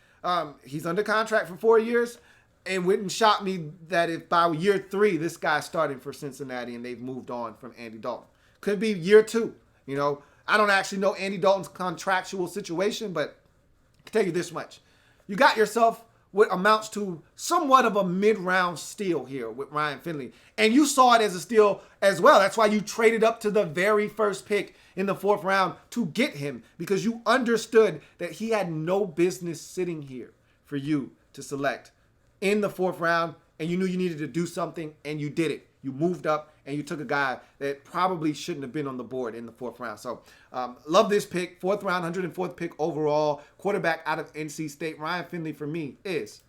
he's under contract for 4 years. It wouldn't shock me that if by year 3, this guy's starting for Cincinnati and they've moved on from Andy Dalton. Could be year 2. You know, I don't actually know Andy Dalton's contractual situation, but I can tell you this much. You got yourself what amounts to somewhat of a mid-round steal here with Ryan Finley. And you saw it as a steal as well. That's why you traded up to the very first pick in the 4th round to get him, because you understood that he had no business sitting here for you to select in the 4th round, and you knew you needed to do something, and you did it. You moved up, and you took a guy that probably shouldn't have been on the board in the 4th round. So, love this pick. 4th round, 104th pick overall. Quarterback out of NC State. Ryan Finley, for me, is...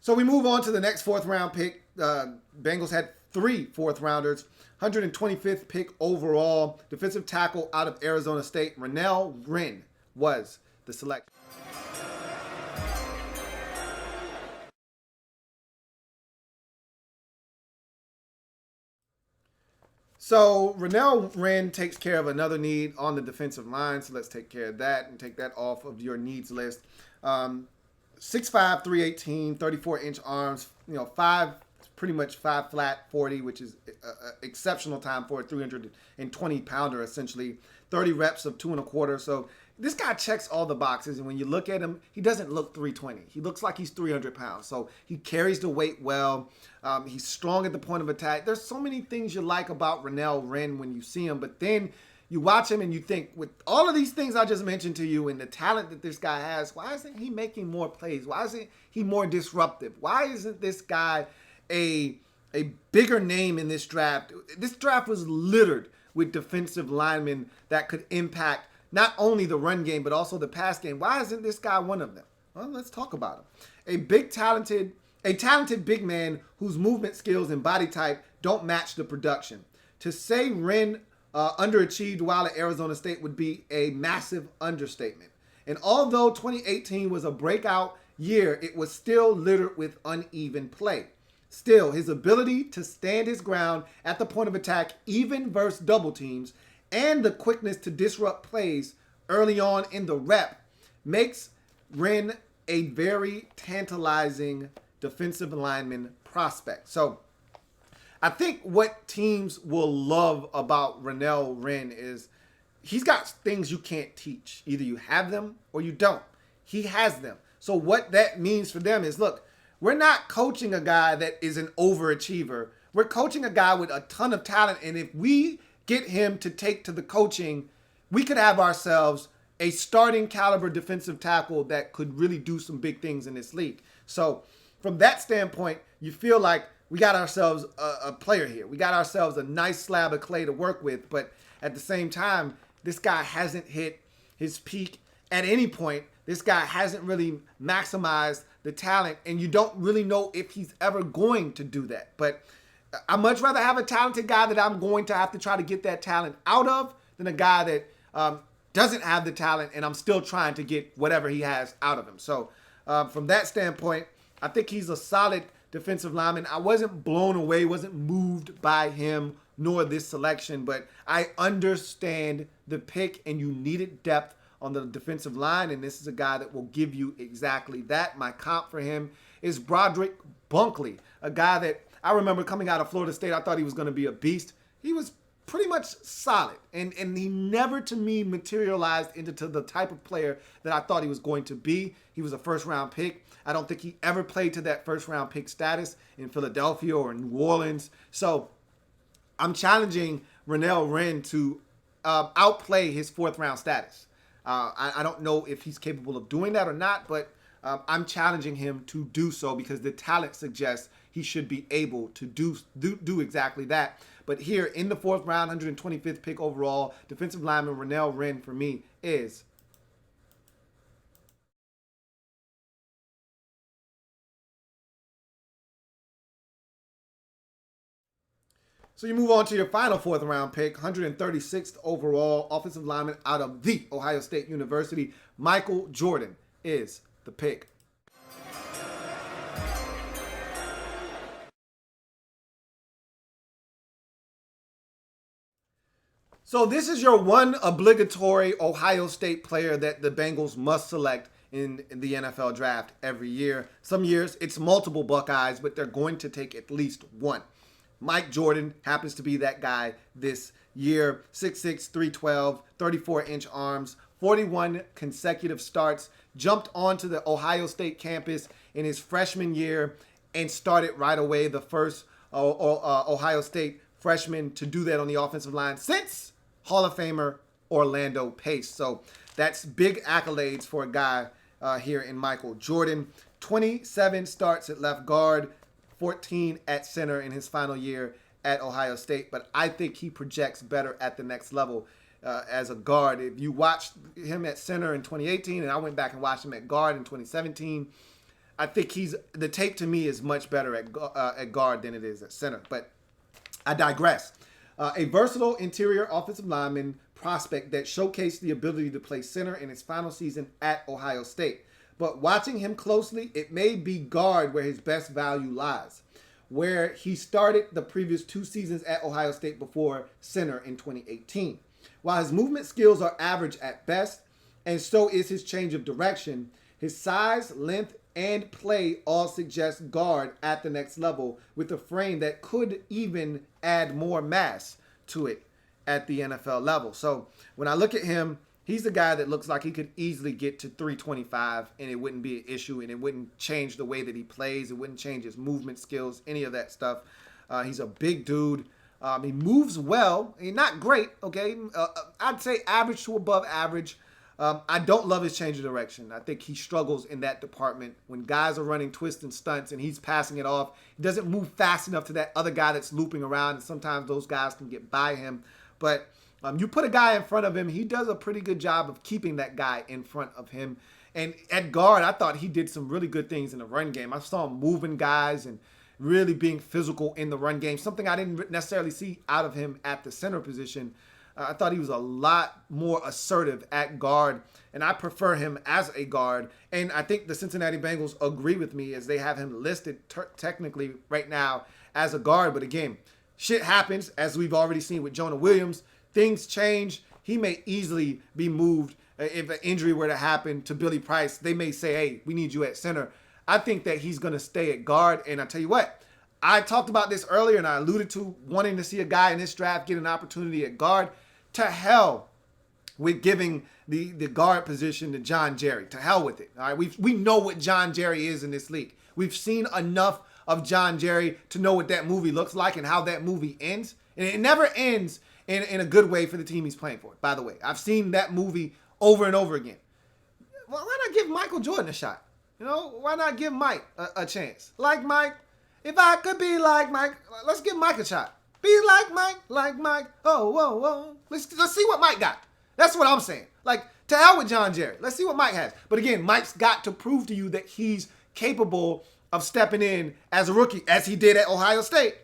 So we move on to the next 4th round pick. Bengals had 3 4th rounders. 125th pick overall. Defensive tackle out of Arizona State. Renell Wren was the select. So Renell Wren takes care of another need on the defensive line. So let's take care of that and take that off of your needs list. 6'5", 318, 34-inch arms, pretty much 5 flat 40, which is exceptional time for a 320-pounder, essentially. 30 reps of 2 1/4. So this guy checks all the boxes, and when you look at him, he doesn't look 320. He looks like he's 300 pounds. So he carries the weight well. He's strong at the point of attack. There's so many things you like about Renell Wren when you see him, but then you watch him and you think, with all of these things I just mentioned to you and the talent that this guy has, why isn't he making more plays? Why isn't he more disruptive? Why isn't this guy a bigger name in this draft? This draft was littered with defensive linemen that could impact not only the run game, but also the pass game. Why isn't this guy one of them? Well, let's talk about him. A talented big man whose movement skills and body type don't match the production. To say Wren underachieved while at Arizona State would be a massive understatement. And although 2018 was a breakout year, it was still littered with uneven play. Still, his ability to stand his ground at the point of attack, even versus double teams, and the quickness to disrupt plays early on in the rep makes Wren a very tantalizing defensive lineman prospect. So I think what teams will love about Renell Wren is he's got things you can't teach. Either you have them or you don't. He has them. So what that means for them is, look, we're not coaching a guy that is an overachiever. We're coaching a guy with a ton of talent. And if we get him to take to the coaching, we could have ourselves a starting caliber defensive tackle that could really do some big things in this league. So from that standpoint, you feel like we got ourselves a player here. We got ourselves a nice slab of clay to work with. But at the same time, this guy hasn't hit his peak at any point. This guy hasn't really maximized the talent, and you don't really know if he's ever going to do that. But I'd much rather have a talented guy that I'm going to have to try to get that talent out of than a guy that doesn't have the talent and I'm still trying to get whatever he has out of him. So from that standpoint, I think he's a solid defensive lineman. I wasn't blown away, wasn't moved by him nor this selection, but I understand the pick and you needed depth on the defensive line, and this is a guy that will give you exactly that. My comp for him is Broderick Bunkley, a guy that I remember coming out of Florida State. I thought he was going to be a beast. He was pretty much solid, and he never, to me, materialized into the type of player that I thought he was going to be. He was a first-round pick. I don't think he ever played to that first-round pick status in Philadelphia or New Orleans. So I'm challenging Renell Wren to outplay his fourth-round status. I don't know if he's capable of doing that or not, but I'm challenging him to do so because the talent suggests he should be able to do exactly that. But here in the fourth round, 125th pick overall, defensive lineman Renell Wren for me is So you move on to your final fourth round pick, 136th overall, offensive lineman out of the Ohio State University. Michael Jordan is the pick. So this is your one obligatory Ohio State player that the Bengals must select in the NFL draft every year. Some years it's multiple Buckeyes, but they're going to take at least one. Mike Jordan happens to be that guy this year. 6'6", 312, 34-inch arms, 41 consecutive starts, jumped onto the Ohio State campus in his freshman year and started right away, the first Ohio State freshman to do that on the offensive line since Hall of Famer Orlando Pace. So that's big accolades for a guy here in Michael Jordan. 27 starts at left guard, 14 at center in his final year at Ohio State. But I think he projects better at the next level as a guard. If you watched him at center in 2018, and I went back and watched him at guard in 2017, I think the tape to me is much better at guard than it is at center. But I digress. A versatile interior offensive lineman prospect that showcased the ability to play center in his final season at Ohio State. But watching him closely, it may be guard where his best value lies, where he started the previous 2 seasons at Ohio State before center in 2018. While his movement skills are average at best, and so is his change of direction, his size, length, and play all suggest guard at the next level with a frame that could even add more mass to it at the NFL level. So when I look at him, he's the guy that looks like he could easily get to 325 and it wouldn't be an issue and it wouldn't change the way that he plays. It wouldn't change his movement skills, any of that stuff. He's a big dude. He moves well. He's not great, okay? I'd say average to above average. I don't love his change of direction. I think he struggles in that department. When guys are running twists and stunts and he's passing it off, he doesn't move fast enough to that other guy that's looping around, and sometimes those guys can get by him. But you put a guy in front of him, he does a pretty good job of keeping that guy in front of him. And at guard, I thought he did some really good things in the run game. I saw him moving guys and really being physical in the run game, something I didn't necessarily see out of him at the center position. I thought he was a lot more assertive at guard, and I prefer him as a guard. And I think the Cincinnati Bengals agree with me as they have him listed technically right now as a guard. But again, shit happens, as we've already seen with Jonah Williams. Things change. He may easily be moved. If an injury were to happen to Billy Price, they may say, hey, we need you at center. I think that he's going to stay at guard. And I tell you what, I talked about this earlier, and I alluded to wanting to see a guy in this draft get an opportunity at guard. To hell with giving the guard position to John Jerry. To hell with it. All right, we know what John Jerry is in this league. We've seen enough of John Jerry to know what that movie looks like and how that movie ends. And it never ends in a good way for the team he's playing for, by the way. I've seen that movie over and over again. Well, why not give Michael Jordan a shot? You know, why not give Mike a chance? Like Mike, if I could be like Mike, let's give Mike a shot. Be like Mike, oh, whoa, whoa. Let's see what Mike got. That's what I'm saying. Like, to hell with John Jerry. Let's see what Mike has. But again, Mike's got to prove to you that he's capable of stepping in as a rookie, as he did at Ohio State,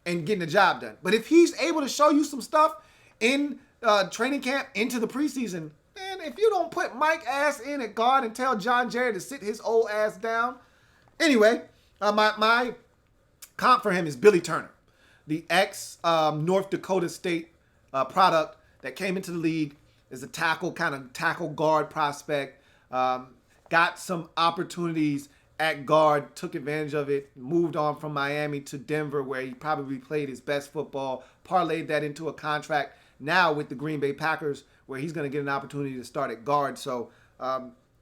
and getting the job done. But if he's able to show you some stuff in training camp into the preseason, man, if you don't put Mike ass in at guard and tell John Jerry to sit his old ass down. Anyway, my comp for him is Billy Turner, the ex North Dakota State product that came into the league as a tackle guard prospect. Got some opportunities at guard, took advantage of it, moved on from Miami to Denver, where he probably played his best football, parlayed that into a contract now with the Green Bay Packers, where he's going to get an opportunity to start at guard. So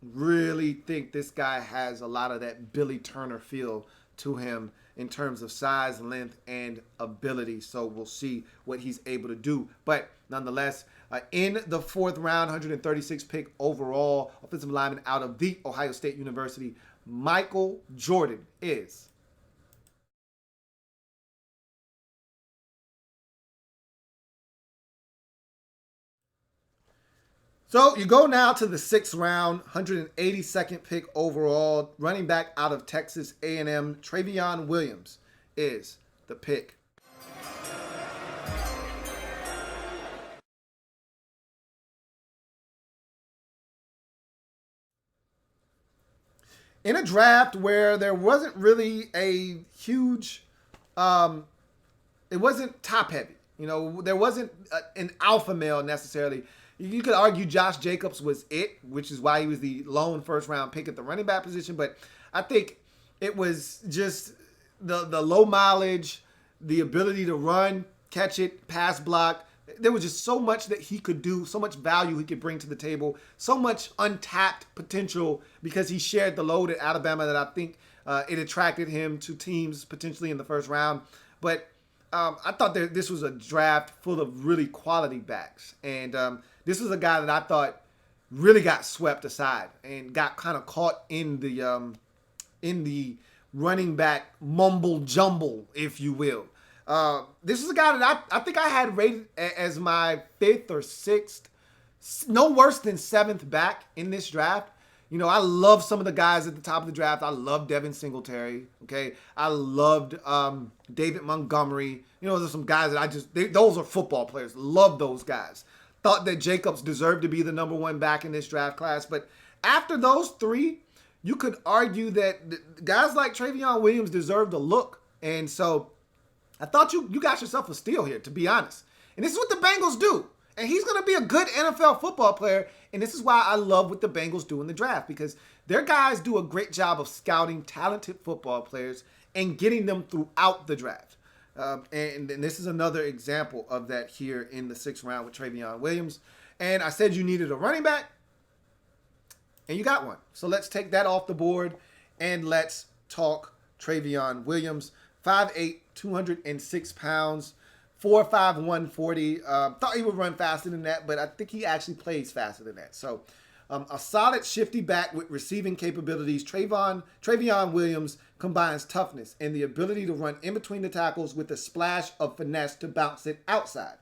really think this guy has a lot of that Billy Turner feel to him in terms of size, length, and ability. So we'll see what he's able to do. But nonetheless, in the fourth round, 136 pick overall, offensive lineman out of the Ohio State University, Michael Jordan is. So you go now to the sixth round, 182nd pick overall, running back out of Texas A&M, Travion Williams is the pick. In a draft where there wasn't really a huge, it wasn't top heavy. You know, there wasn't an alpha male necessarily. You could argue Josh Jacobs was it, which is why he was the lone first round pick at the running back position. But I think it was just the low mileage, the ability to run, catch it, pass block. There was just so much that he could do, so much value he could bring to the table, so much untapped potential because he shared the load at Alabama that I think it attracted him to teams potentially in the first round. But I thought that this was a draft full of really quality backs. And this was a guy that I thought really got swept aside and got kind of caught in the running back mumble jumble, if you will. This is a guy that I think I had rated as my fifth or sixth, no worse than seventh back in this draft. You know, I love some of the guys at the top of the draft. I love Devin Singletary. Okay. I loved David Montgomery. You know, there's some guys that those are football players. Love those guys. Thought that Jacobs deserved to be the number one back in this draft class. But after those three, you could argue that guys like Travion Williams deserved a look. And so I thought you got yourself a steal here, to be honest. And this is what the Bengals do. And he's going to be a good NFL football player. And this is why I love what the Bengals do in the draft, because their guys do a great job of scouting talented football players and getting them throughout the draft. And this is another example of that here in the sixth round with Travion Williams. And I said you needed a running back, and you got one. So let's take that off the board, and let's talk Travion Williams. 5'8", 206 pounds, 4'5", 140. Thought he would run faster than that, but I think he actually plays faster than that. So a solid shifty back with receiving capabilities. Travion Williams combines toughness and the ability to run in between the tackles with a splash of finesse to bounce it outside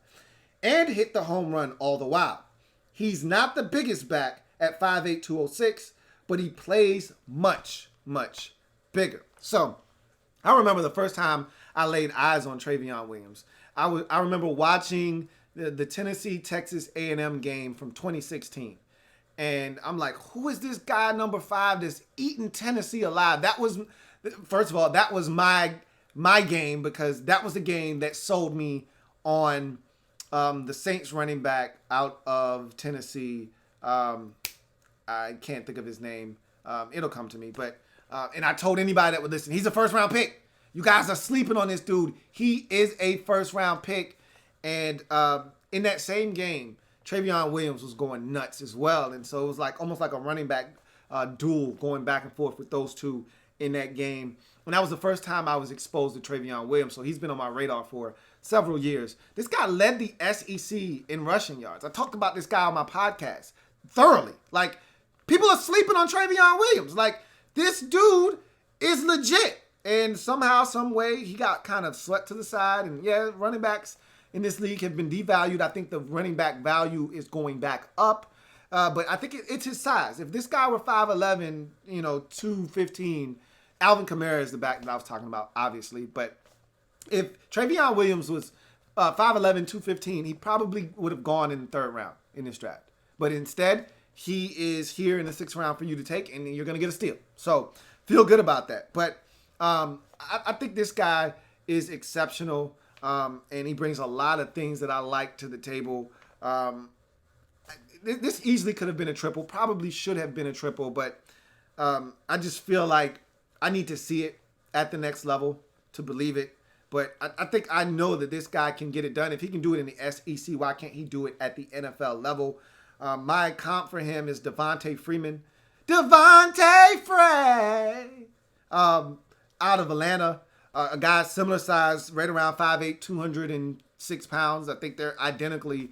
and hit the home run all the while. He's not the biggest back at 5'8", 206, but he plays much, much bigger. So I remember the first time I laid eyes on Travion Williams. I remember watching the Tennessee-Texas A&M game from 2016. And I'm like, who is this guy number 5 that's eating Tennessee alive? That was, first of all, that was my game, because that was the game that sold me on the Saints running back out of Tennessee. I can't think of his name. It'll come to me. But and I told anybody that would listen, he's a first-round pick. You guys are sleeping on this dude. He is a first-round pick. And in that same game, Travion Williams was going nuts as well. And so it was like almost like a running back duel going back and forth with those two in that game. And that was the first time I was exposed to Travion Williams. So he's been on my radar for several years. This guy led the SEC in rushing yards. I talked about this guy on my podcast thoroughly. Like, people are sleeping on Travion Williams. Like, this dude is legit. And somehow, some way, he got kind of swept to the side. And yeah, running backs in this league have been devalued. I think the running back value is going back up. But I think it's his size. If this guy were 5'11", 215, Alvin Kamara is the back that I was talking about, obviously. But If Travion Williams was 5'11", 215, he probably would have gone in the third round in this draft. But instead, he is here in the sixth round for you to take, and you're going to get a steal. So feel good about that. But I think this guy is exceptional, and he brings a lot of things that I like to the table. This easily could have been a triple, probably should have been a triple, but I just feel like I need to see it at the next level to believe it. But I think I know that this guy can get it done. If he can do it in the SEC, why can't he do it at the NFL level? My comp for him is Devontae Freeman. Devontae Frey! Out of Atlanta. A guy similar size, right around 5'8", 206 pounds. I think they're identically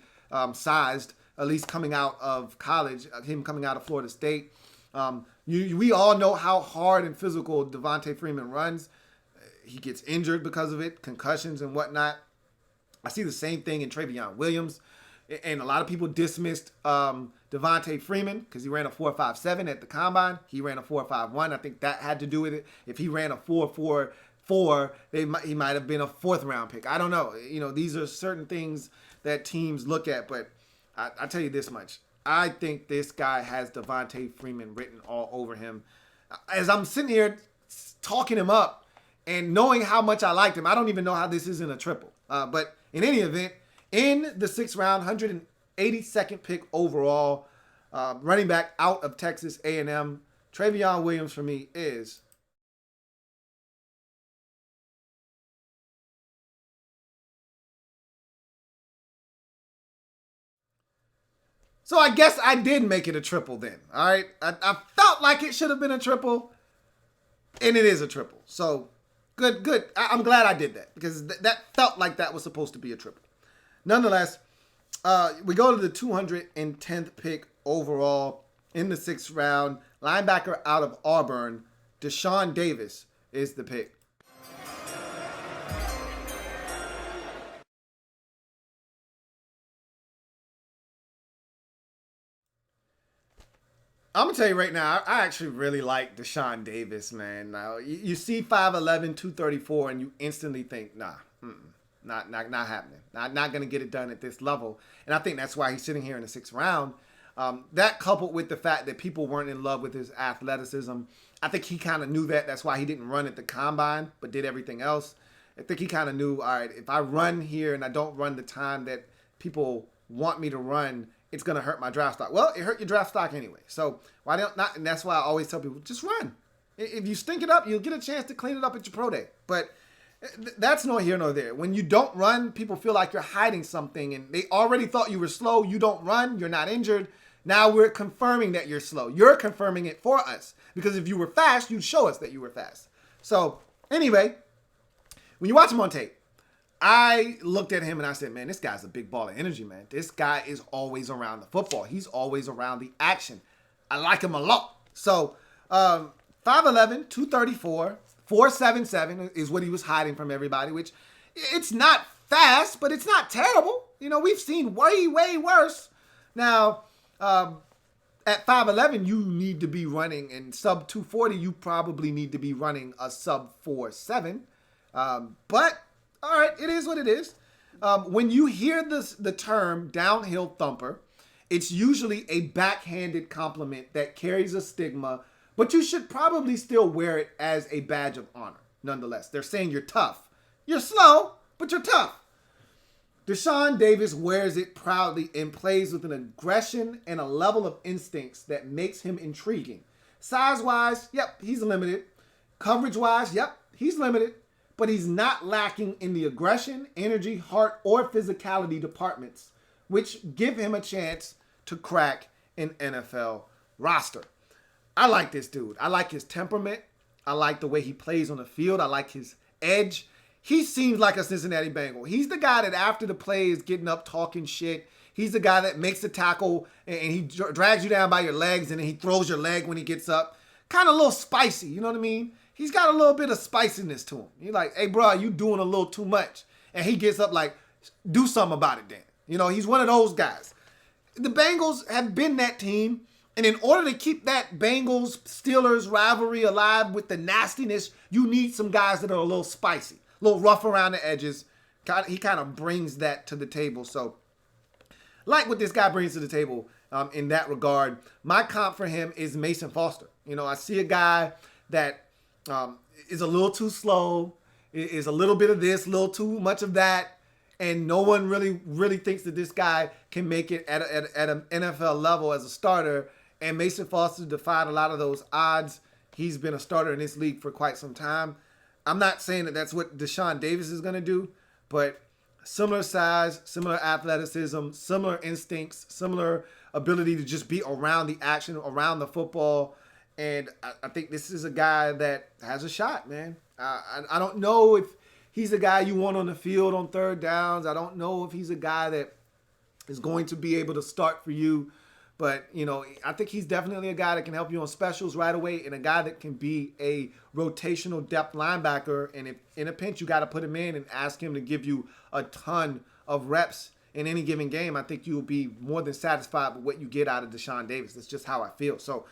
sized, at least coming out of college, him coming out of Florida State. We all know how hard and physical Devontae Freeman runs. He gets injured because of it, concussions and whatnot. I see the same thing in Travion Williams. And a lot of people dismissed Devontae Freeman because he ran a 4.57 at the combine. He ran a 4.51. I think that had to do with it. If he ran a 4.44, he might have been a fourth round pick. I don't know. These are certain things that teams look at. But I tell you this much. I think this guy has Devontae Freeman written all over him. As I'm sitting here talking him up, and knowing how much I liked him, I don't even know how this isn't a triple. But in any event, in the sixth round, 182nd pick overall, running back out of Texas A&M, Travion Williams for me is so I guess I did make it a triple then. All right. I felt like it should have been a triple, and it is a triple. So good. I'm glad I did that because that felt like that was supposed to be a triple. Nonetheless, we go to the 210th pick overall in the sixth round. Linebacker out of Auburn, Deshaun Davis is the pick. I'm going to tell you right now, I actually really like Deshaun Davis, man. Now, you see 5'11", 234, and you instantly think, nah, not happening. Not going to get it done at this level. And I think that's why he's sitting here in the sixth round. That coupled with the fact that people weren't in love with his athleticism, I think he kind of knew that. That's why he didn't run at the combine, but did everything else. I think he kind of knew, all right, if I run here and I don't run the time that people want me to run, it's going to hurt my draft stock. Well, it hurt your draft stock anyway. So why don't not? And that's why I always tell people, just run. If you stink it up, you'll get a chance to clean it up at your pro day. But that's nor here nor there. When you don't run, people feel like you're hiding something, and they already thought you were slow. You don't run. You're not injured. Now we're confirming that you're slow. You're confirming it for us, because if you were fast, you'd show us that you were fast. So anyway, when you watch him on tape, I looked at him and I said, man, this guy's a big ball of energy, man. This guy is always around the football. He's always around the action. I like him a lot. So 5'11", 234, 4.77 is what he was hiding from everybody, which it's not fast, but it's not terrible. We've seen way, way worse. Now, at 5'11", you need to be running, and sub 240, you probably need to be running a sub 4.7. But all right, it is what it is. When you hear the term downhill thumper, it's usually a backhanded compliment that carries a stigma, but you should probably still wear it as a badge of honor. Nonetheless, they're saying you're tough. You're slow, but you're tough. Deshaun Davis wears it proudly and plays with an aggression and a level of instincts that makes him intriguing. Size-wise, yep, he's limited. Coverage-wise, yep, he's limited. But he's not lacking in the aggression, energy, heart, or physicality departments, which give him a chance to crack an NFL roster. I like this dude. I like his temperament. I like the way he plays on the field. I like his edge. He seems like a Cincinnati Bengal. He's the guy that after the play is getting up talking shit. He's the guy that makes the tackle and he drags you down by your legs and then he throws your leg when he gets up. Kind of a little spicy, you know what I mean? He's got a little bit of spiciness to him. You're like, hey, bro, you doing a little too much. And he gets up like, do something about it then. He's one of those guys. The Bengals have been that team. And in order to keep that Bengals-Steelers rivalry alive with the nastiness, you need some guys that are a little spicy. a little rough around the edges. He kind of brings that to the table. So, like what this guy brings to the table in that regard. My comp for him is Mason Foster. You know, I see a guy that is a little too slow, is a little bit of this, a little too much of that, and no one really thinks that this guy can make it at an NFL level as a starter. And Mason Foster defied a lot of those odds. He's been a starter in this league for quite some time. I'm not saying that that's what Deshaun Davis is going to do, but similar size, similar athleticism, similar instincts, similar ability to just be around the action, around the football. And I think this is a guy that has a shot, man. I don't know if he's a guy you want on the field on third downs. I don't know if he's a guy that is going to be able to start for you. But, you know, I think he's definitely a guy that can help you on specials right away and a guy that can be a rotational depth linebacker. And if in a pinch, you got to put him in and ask him to give you a ton of reps in any given game. I think you'll be more than satisfied with what you get out of Deshaun Davis. That's just how I feel. So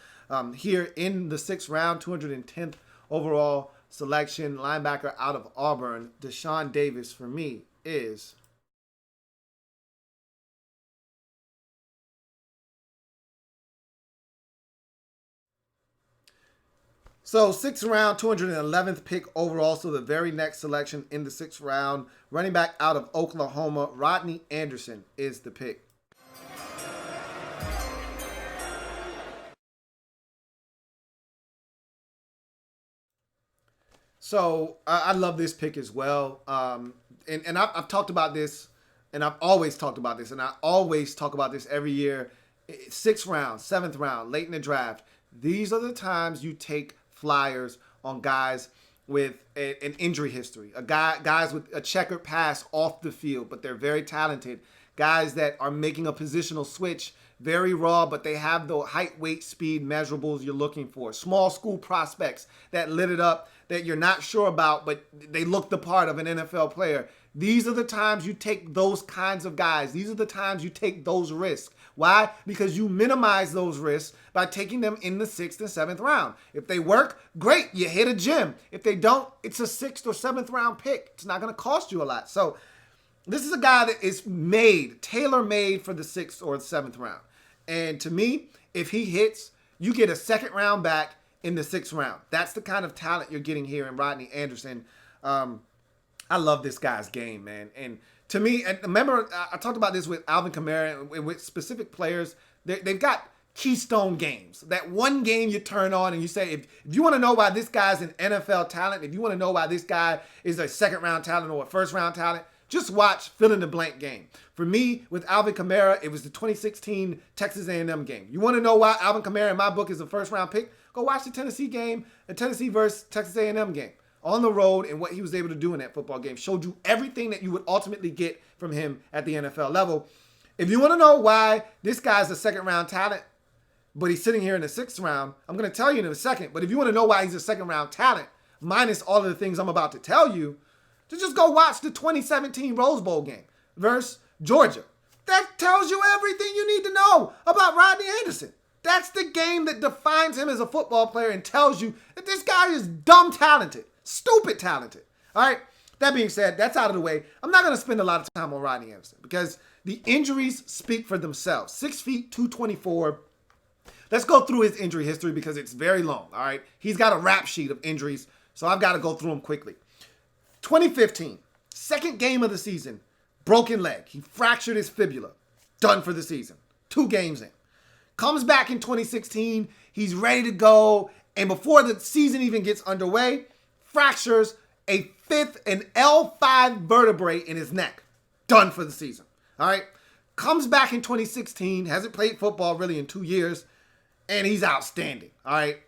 here in the 6th round, 210th overall selection, linebacker out of Auburn, Deshaun Davis for me is... So 6th round, 211th pick overall. So the very next selection in the 6th round, running back out of Oklahoma, Rodney Anderson is the pick. So I love this pick as well. And I've talked about this, and I've always talked about this, and I always talk about this every year. 6th round, 7th round, late in the draft. These are the times you take flyers on guys with an injury history, guys with a checkered past off the field, but they're very talented. Guys that are making a positional switch, very raw, but they have the height, weight, speed measurables you're looking for. Small school prospects that lit it up that you're not sure about, but they look the part of an NFL player. These are the times you take those kinds of guys. These are the times you take those risks. Why? Because you minimize those risks by taking them in the 6th and 7th round. If they work, great, you hit a gem. If they don't, it's a 6th or 7th round pick. It's not going to cost you a lot. So this is a guy that is tailor-made for the 6th or the 7th round. And to me, if he hits, you get a 2nd round back in the 6th round. That's the kind of talent you're getting here in Rodney Anderson. I love this guy's game, man. And to me, and remember, I talked about this with Alvin Kamara and with specific players. They've got keystone games. That one game you turn on and you say, if you want to know why this guy's an NFL talent, if you want to know why this guy is a 2nd round talent or a 1st round talent, just watch fill in the blank game. For me, with Alvin Kamara, it was the 2016 Texas A&M game. You want to know why Alvin Kamara in my book is a 1st round pick? Go watch the Tennessee game, the Tennessee versus Texas A&M game. On the road and what he was able to do in that football game. Showed you everything that you would ultimately get from him at the NFL level. If you want to know why this guy's a 2nd round talent, but he's sitting here in the 6th round, I'm going to tell you in a second. But if you want to know why he's a 2nd round talent, minus all of the things I'm about to tell you, to just go watch the 2017 Rose Bowl game versus Georgia. That tells you everything you need to know about Rodney Anderson. That's the game that defines him as a football player and tells you that this guy is dumb talented. Stupid talented. All right. That being said, that's out of the way. I'm not going to spend a lot of time on Rodney Anderson because the injuries speak for themselves. 6 feet, 224. Let's go through his injury history because it's very long. All right. He's got a rap sheet of injuries, so I've got to go through them quickly. 2015, 2nd game of the season, broken leg. He fractured his fibula. Done for the season. 2 games in. Comes back in 2016. He's ready to go. And before the season even gets underway, fractures a 5th and L5 vertebrae in his neck. Done for the season. All right. Comes back in 2016. Hasn't played football really in 2 years. And he's outstanding. All right.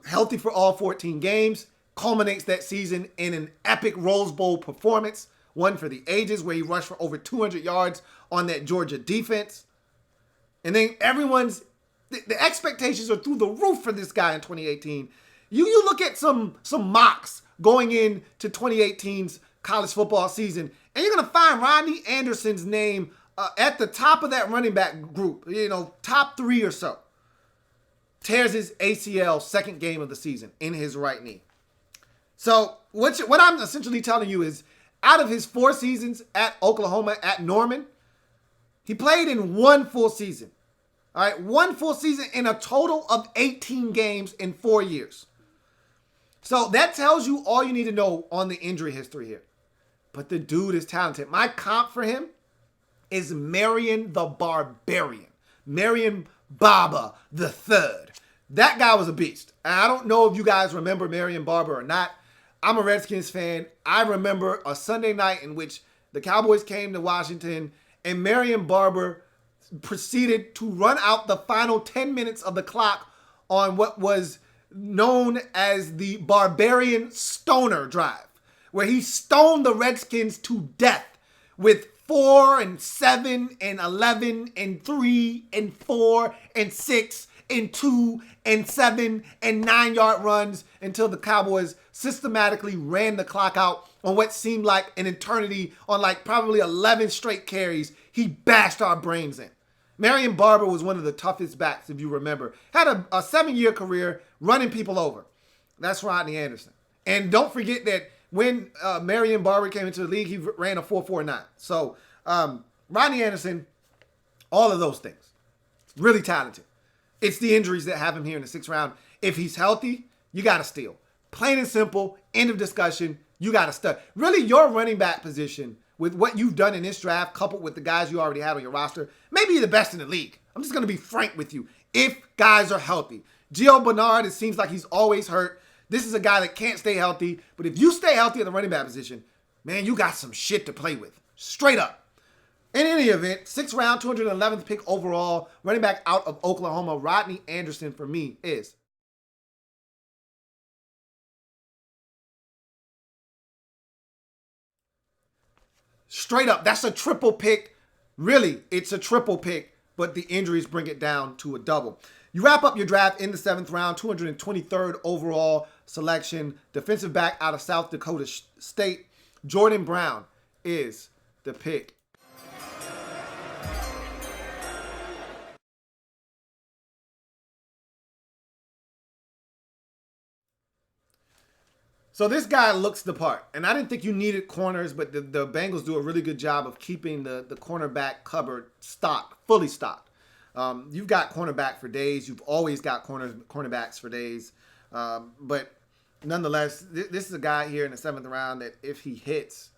Healthy for all 14 games. Culminates that season in an epic Rose Bowl performance. One for the ages where he rushed for over 200 yards on that Georgia defense. And then the expectations are through the roof for this guy in 2018. You look at some mocks going into 2018's college football season, and you're going to find Rodney Anderson's name at the top of that running back group, top 3 or so. Tears his ACL 2nd game of the season in his right knee. So what I'm essentially telling you is, out of his 4 seasons at Oklahoma, at Norman, he played in 1 full season. All right, 1 full season in a total of 18 games in 4 years. So that tells you all you need to know on the injury history here. But the dude is talented. My comp for him is Marion the Barbarian. Marion Baba the Third. That guy was a beast. And I don't know if you guys remember Marion Barber or not. I'm a Redskins fan. I remember a Sunday night in which the Cowboys came to Washington and Marion Barber proceeded to run out the final 10 minutes of the clock on what was known as the Barbarian Stoner Drive, where he stoned the Redskins to death with 4 and 7 and 11 and 3 and 4 and 6 and 2 and 7 and 9-yard runs until the Cowboys systematically ran the clock out on what seemed like an eternity. On like probably 11 straight carries, he bashed our brains in. Marion Barber was one of the toughest backs, if you remember. Had a 7-year career running people over. That's Rodney Anderson. And don't forget that when Marion Barber came into the league, he ran a 4.49. So Rodney Anderson, all of those things. Really talented. It's the injuries that have him here in the 6th round. If he's healthy, you got to steal. Plain and simple, end of discussion, you got to stud. Really, your running back position, with what you've done in this draft, coupled with the guys you already had on your roster, maybe the best in the league. I'm just going to be frank with you. If guys are healthy. Gio Bernard, it seems like he's always hurt. This is a guy that can't stay healthy. But if you stay healthy at the running back position, man, you got some shit to play with. Straight up. In any event, 6th round, 211th pick overall, running back out of Oklahoma, Rodney Anderson for me is. Straight up, that's a triple pick. Really, it's a triple pick, but the injuries bring it down to a double. You wrap up your draft in the 7th round, 223rd overall selection, defensive back out of South Dakota State, Jordan Brown is the pick. So this guy looks the part, and I didn't think you needed corners, but the Bengals do a really good job of keeping the cornerback cupboard fully stocked. You've got cornerback for days. You've always got cornerbacks for days. But nonetheless, this is a guy here in the 7th round that if he hits,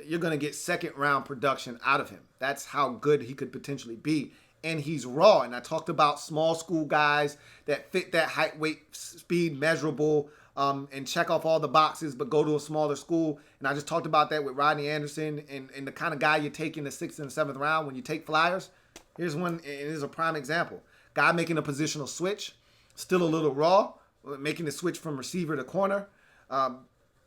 you're going to get 2nd round production out of him. That's how good he could potentially be. And he's raw. And I talked about small school guys that fit that height, weight, speed, measurable, and check off all the boxes, but go to a smaller school. And I just talked about that with Rodney Anderson and the kind of guy you take in the 6th and 7th round when you take flyers. Here's one, and here's a prime example. Guy making a positional switch, still a little raw, making the switch from receiver to corner.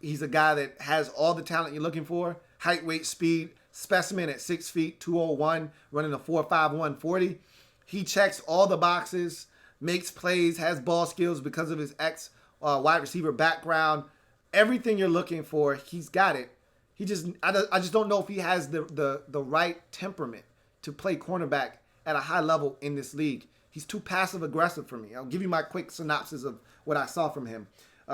He's a guy that has all the talent you're looking for. Height, weight, speed, specimen at 6 feet, 201, running a 4.51 40. He checks all the boxes, makes plays, has ball skills because of his wide receiver background. Everything you're looking for, he's got it. I just don't know if he has the right temperament to play cornerback at a high level in this league. He's too passive aggressive for me. I'll give you my quick synopsis of what I saw from him.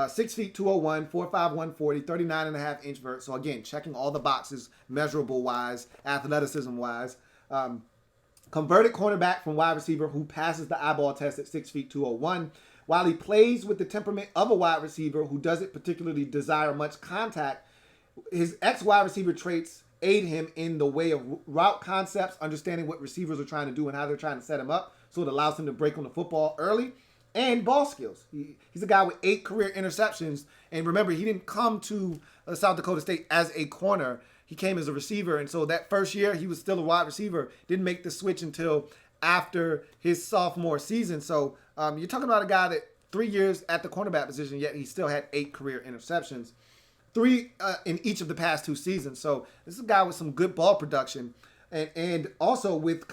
6 feet, 201, 4.51 40, 39.5-inch vert. So again, checking all the boxes, measurable wise, athleticism wise. Converted cornerback from wide receiver who passes the eyeball test at 6 feet, 201. While he plays with the temperament of a wide receiver who doesn't particularly desire much contact, his ex-wide receiver traits aid him in the way of route concepts, understanding what receivers are trying to do and how they're trying to set him up, so it allows him to break on the football early, and ball skills. He's a guy with 8 career interceptions, and remember, he didn't come to South Dakota State as a corner. He came as a receiver, and so that first year, he was still a wide receiver, didn't make the switch until after his sophomore season. So you're talking about a guy that 3 years at the cornerback position, yet he still had 8 career interceptions. 3 in each of the past 2 seasons. So this is a guy with some good ball production. And also with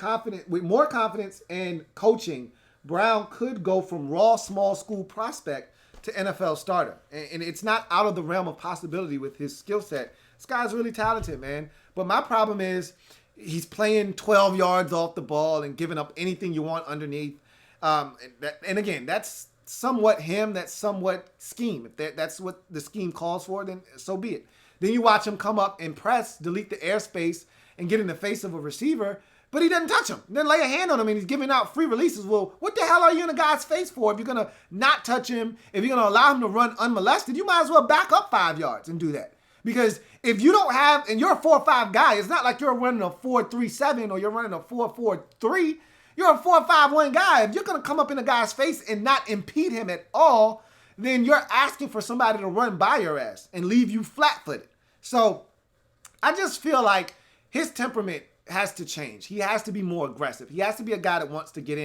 more confidence and coaching, Brown could go from raw small school prospect to NFL starter. And it's not out of the realm of possibility with his skill set. This guy's really talented, man. But my problem is he's playing 12 yards off the ball and giving up anything you want underneath. And again, that's somewhat him, that's somewhat scheme. If that's what the scheme calls for, then so be it. Then you watch him come up and press, delete the airspace, and get in the face of a receiver, but he doesn't touch him. Then lay a hand on him, and he's giving out free releases. Well, what the hell are you in a guy's face for? If you're going to not touch him, if you're going to allow him to run unmolested, you might as well back up 5 yards and do that. Because if you don't have, and you're a 4-5 guy, it's not like you're running a 4-3-7 or you're running a 4-4-3. You're a 4-5-1 guy. If you're going to come up in a guy's face and not impede him at all, then you're asking for somebody to run by your ass and leave you flat-footed. So I just feel like his temperament has to change. He has to be more aggressive. He has to be a guy that wants to get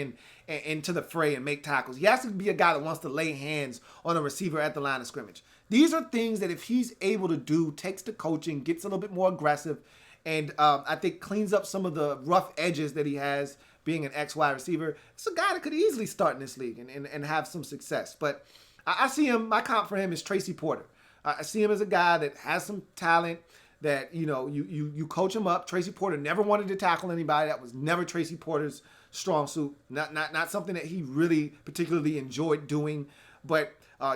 into the fray and make tackles. He has to be a guy that wants to lay hands on a receiver at the line of scrimmage. These are things that if he's able to do, takes the coaching, gets a little bit more aggressive, and I think cleans up some of the rough edges that he has being an XY receiver, it's a guy that could easily start in this league and have some success. But I see him, my comp for him is Tracy Porter. I see him as a guy that has some talent, that, you know, you coach him up. Tracy Porter never wanted to tackle anybody. That was never Tracy Porter's strong suit. Not something that he really particularly enjoyed doing. But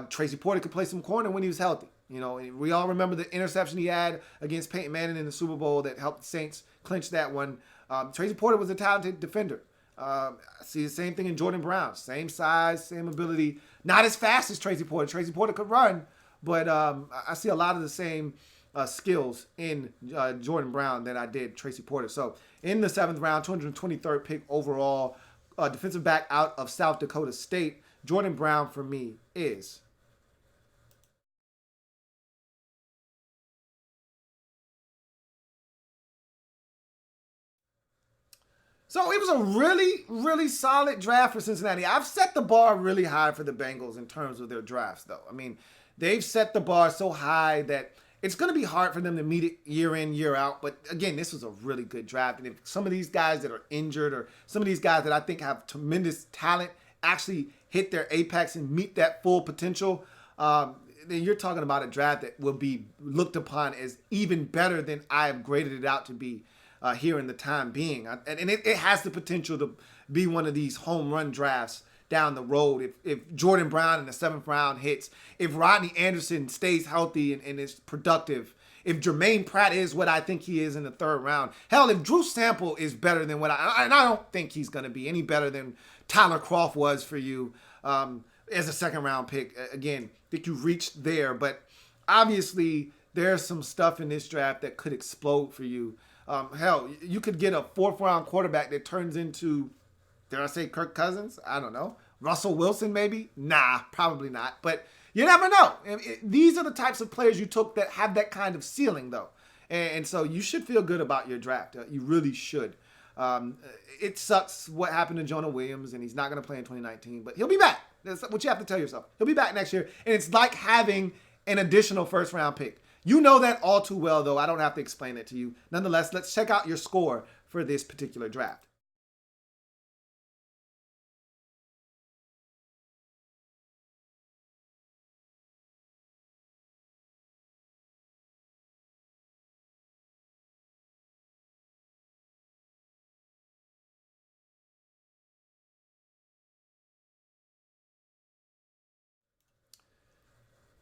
Tracy Porter could play some corner when he was healthy. You know, we all remember the interception he had against Peyton Manning in the Super Bowl that helped the Saints clinch that one. Tracy Porter was a talented defender. I see the same thing in Jordan Brown. Same size, same ability. Not as fast as Tracy Porter. Tracy Porter could run, but I see a lot of the same skills in Jordan Brown than I did Tracy Porter. So in the 7th round, 223rd pick overall, defensive back out of South Dakota State, Jordan Brown for me is... So it was a really, really solid draft for Cincinnati. I've set the bar really high for the Bengals in terms of their drafts, though. I mean, they've set the bar so high that it's going to be hard for them to meet it year in, year out. But again, this was a really good draft. And if some of these guys that are injured or some of these guys that I think have tremendous talent actually hit their apex and meet that full potential, then you're talking about a draft that will be looked upon as even better than I have graded it out to be here in the time being. And it has the potential to be one of these home run drafts down the road. If Jordan Brown in the 7th round hits, if Rodney Anderson stays healthy and is productive, if Jermaine Pratt is what I think he is in the 3rd round, hell, if Drew Sample is better than and I don't think he's going to be any better than Tyler Kroft was for you as a 2nd round pick. Again, I think you've reached there, but obviously there's some stuff in this draft that could explode for you. Hell, you could get a 4th round quarterback that turns into, dare I say Kirk Cousins? I don't know. Russell Wilson, maybe? Nah, probably not. But you never know. These are the types of players you took that have that kind of ceiling, though. And so you should feel good about your draft. You really should. It sucks what happened to Jonah Williams, and he's not going to play in 2019. But he'll be back. That's what you have to tell yourself. He'll be back next year. And it's like having an additional 1st round pick. You know that all too well, though. I don't have to explain it to you. Nonetheless, let's check out your score for this particular draft.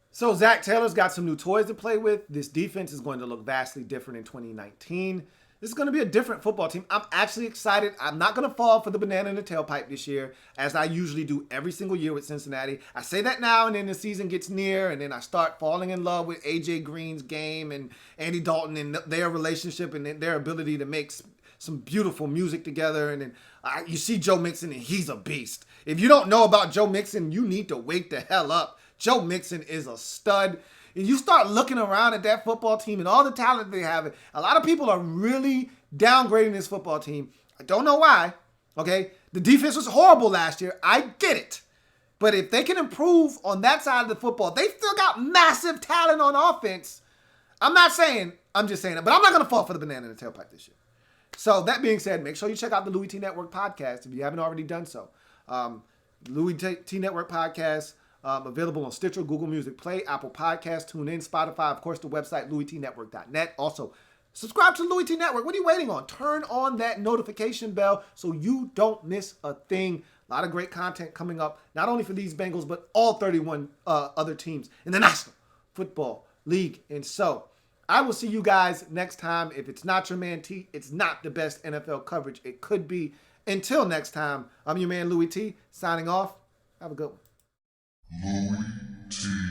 So Zach Taylor's got some new toys to play with. This defense is going to look vastly different in 2019. This is going to be a different football team. I'm actually excited. I'm not going to fall for the banana in the tailpipe this year, as I usually do every single year with Cincinnati. I say that now, and then the season gets near, and then I start falling in love with A.J. Green's game and Andy Dalton and their relationship and their ability to make some beautiful music together. And then you see Joe Mixon, and he's a beast. If you don't know about Joe Mixon, you need to wake the hell up. Joe Mixon is a stud. And you start looking around at that football team and all the talent they have. A lot of people are really downgrading this football team. I don't know why. Okay, the defense was horrible last year. I get it. But if they can improve on that side of the football, they still got massive talent on offense. I'm just saying it. But I'm not going to fall for the banana in the tailpipe this year. So that being said, make sure you check out the Louie Tee Network podcast if you haven't already done so. Louie Tee Network podcast. Available on Stitcher, Google Music Play, Apple Podcasts, TuneIn, Spotify, of course, the website, LouieTeeNetwork.net. Also, subscribe to Louie Tee Network. What are you waiting on? Turn on that notification bell so you don't miss a thing. A lot of great content coming up, not only for these Bengals, but all 31 other teams in the National Football League. And so I will see you guys next time. If it's not your man T, it's not the best NFL coverage it could be. Until next time, I'm your man Louie T, signing off. Have a good one. Louie Tee.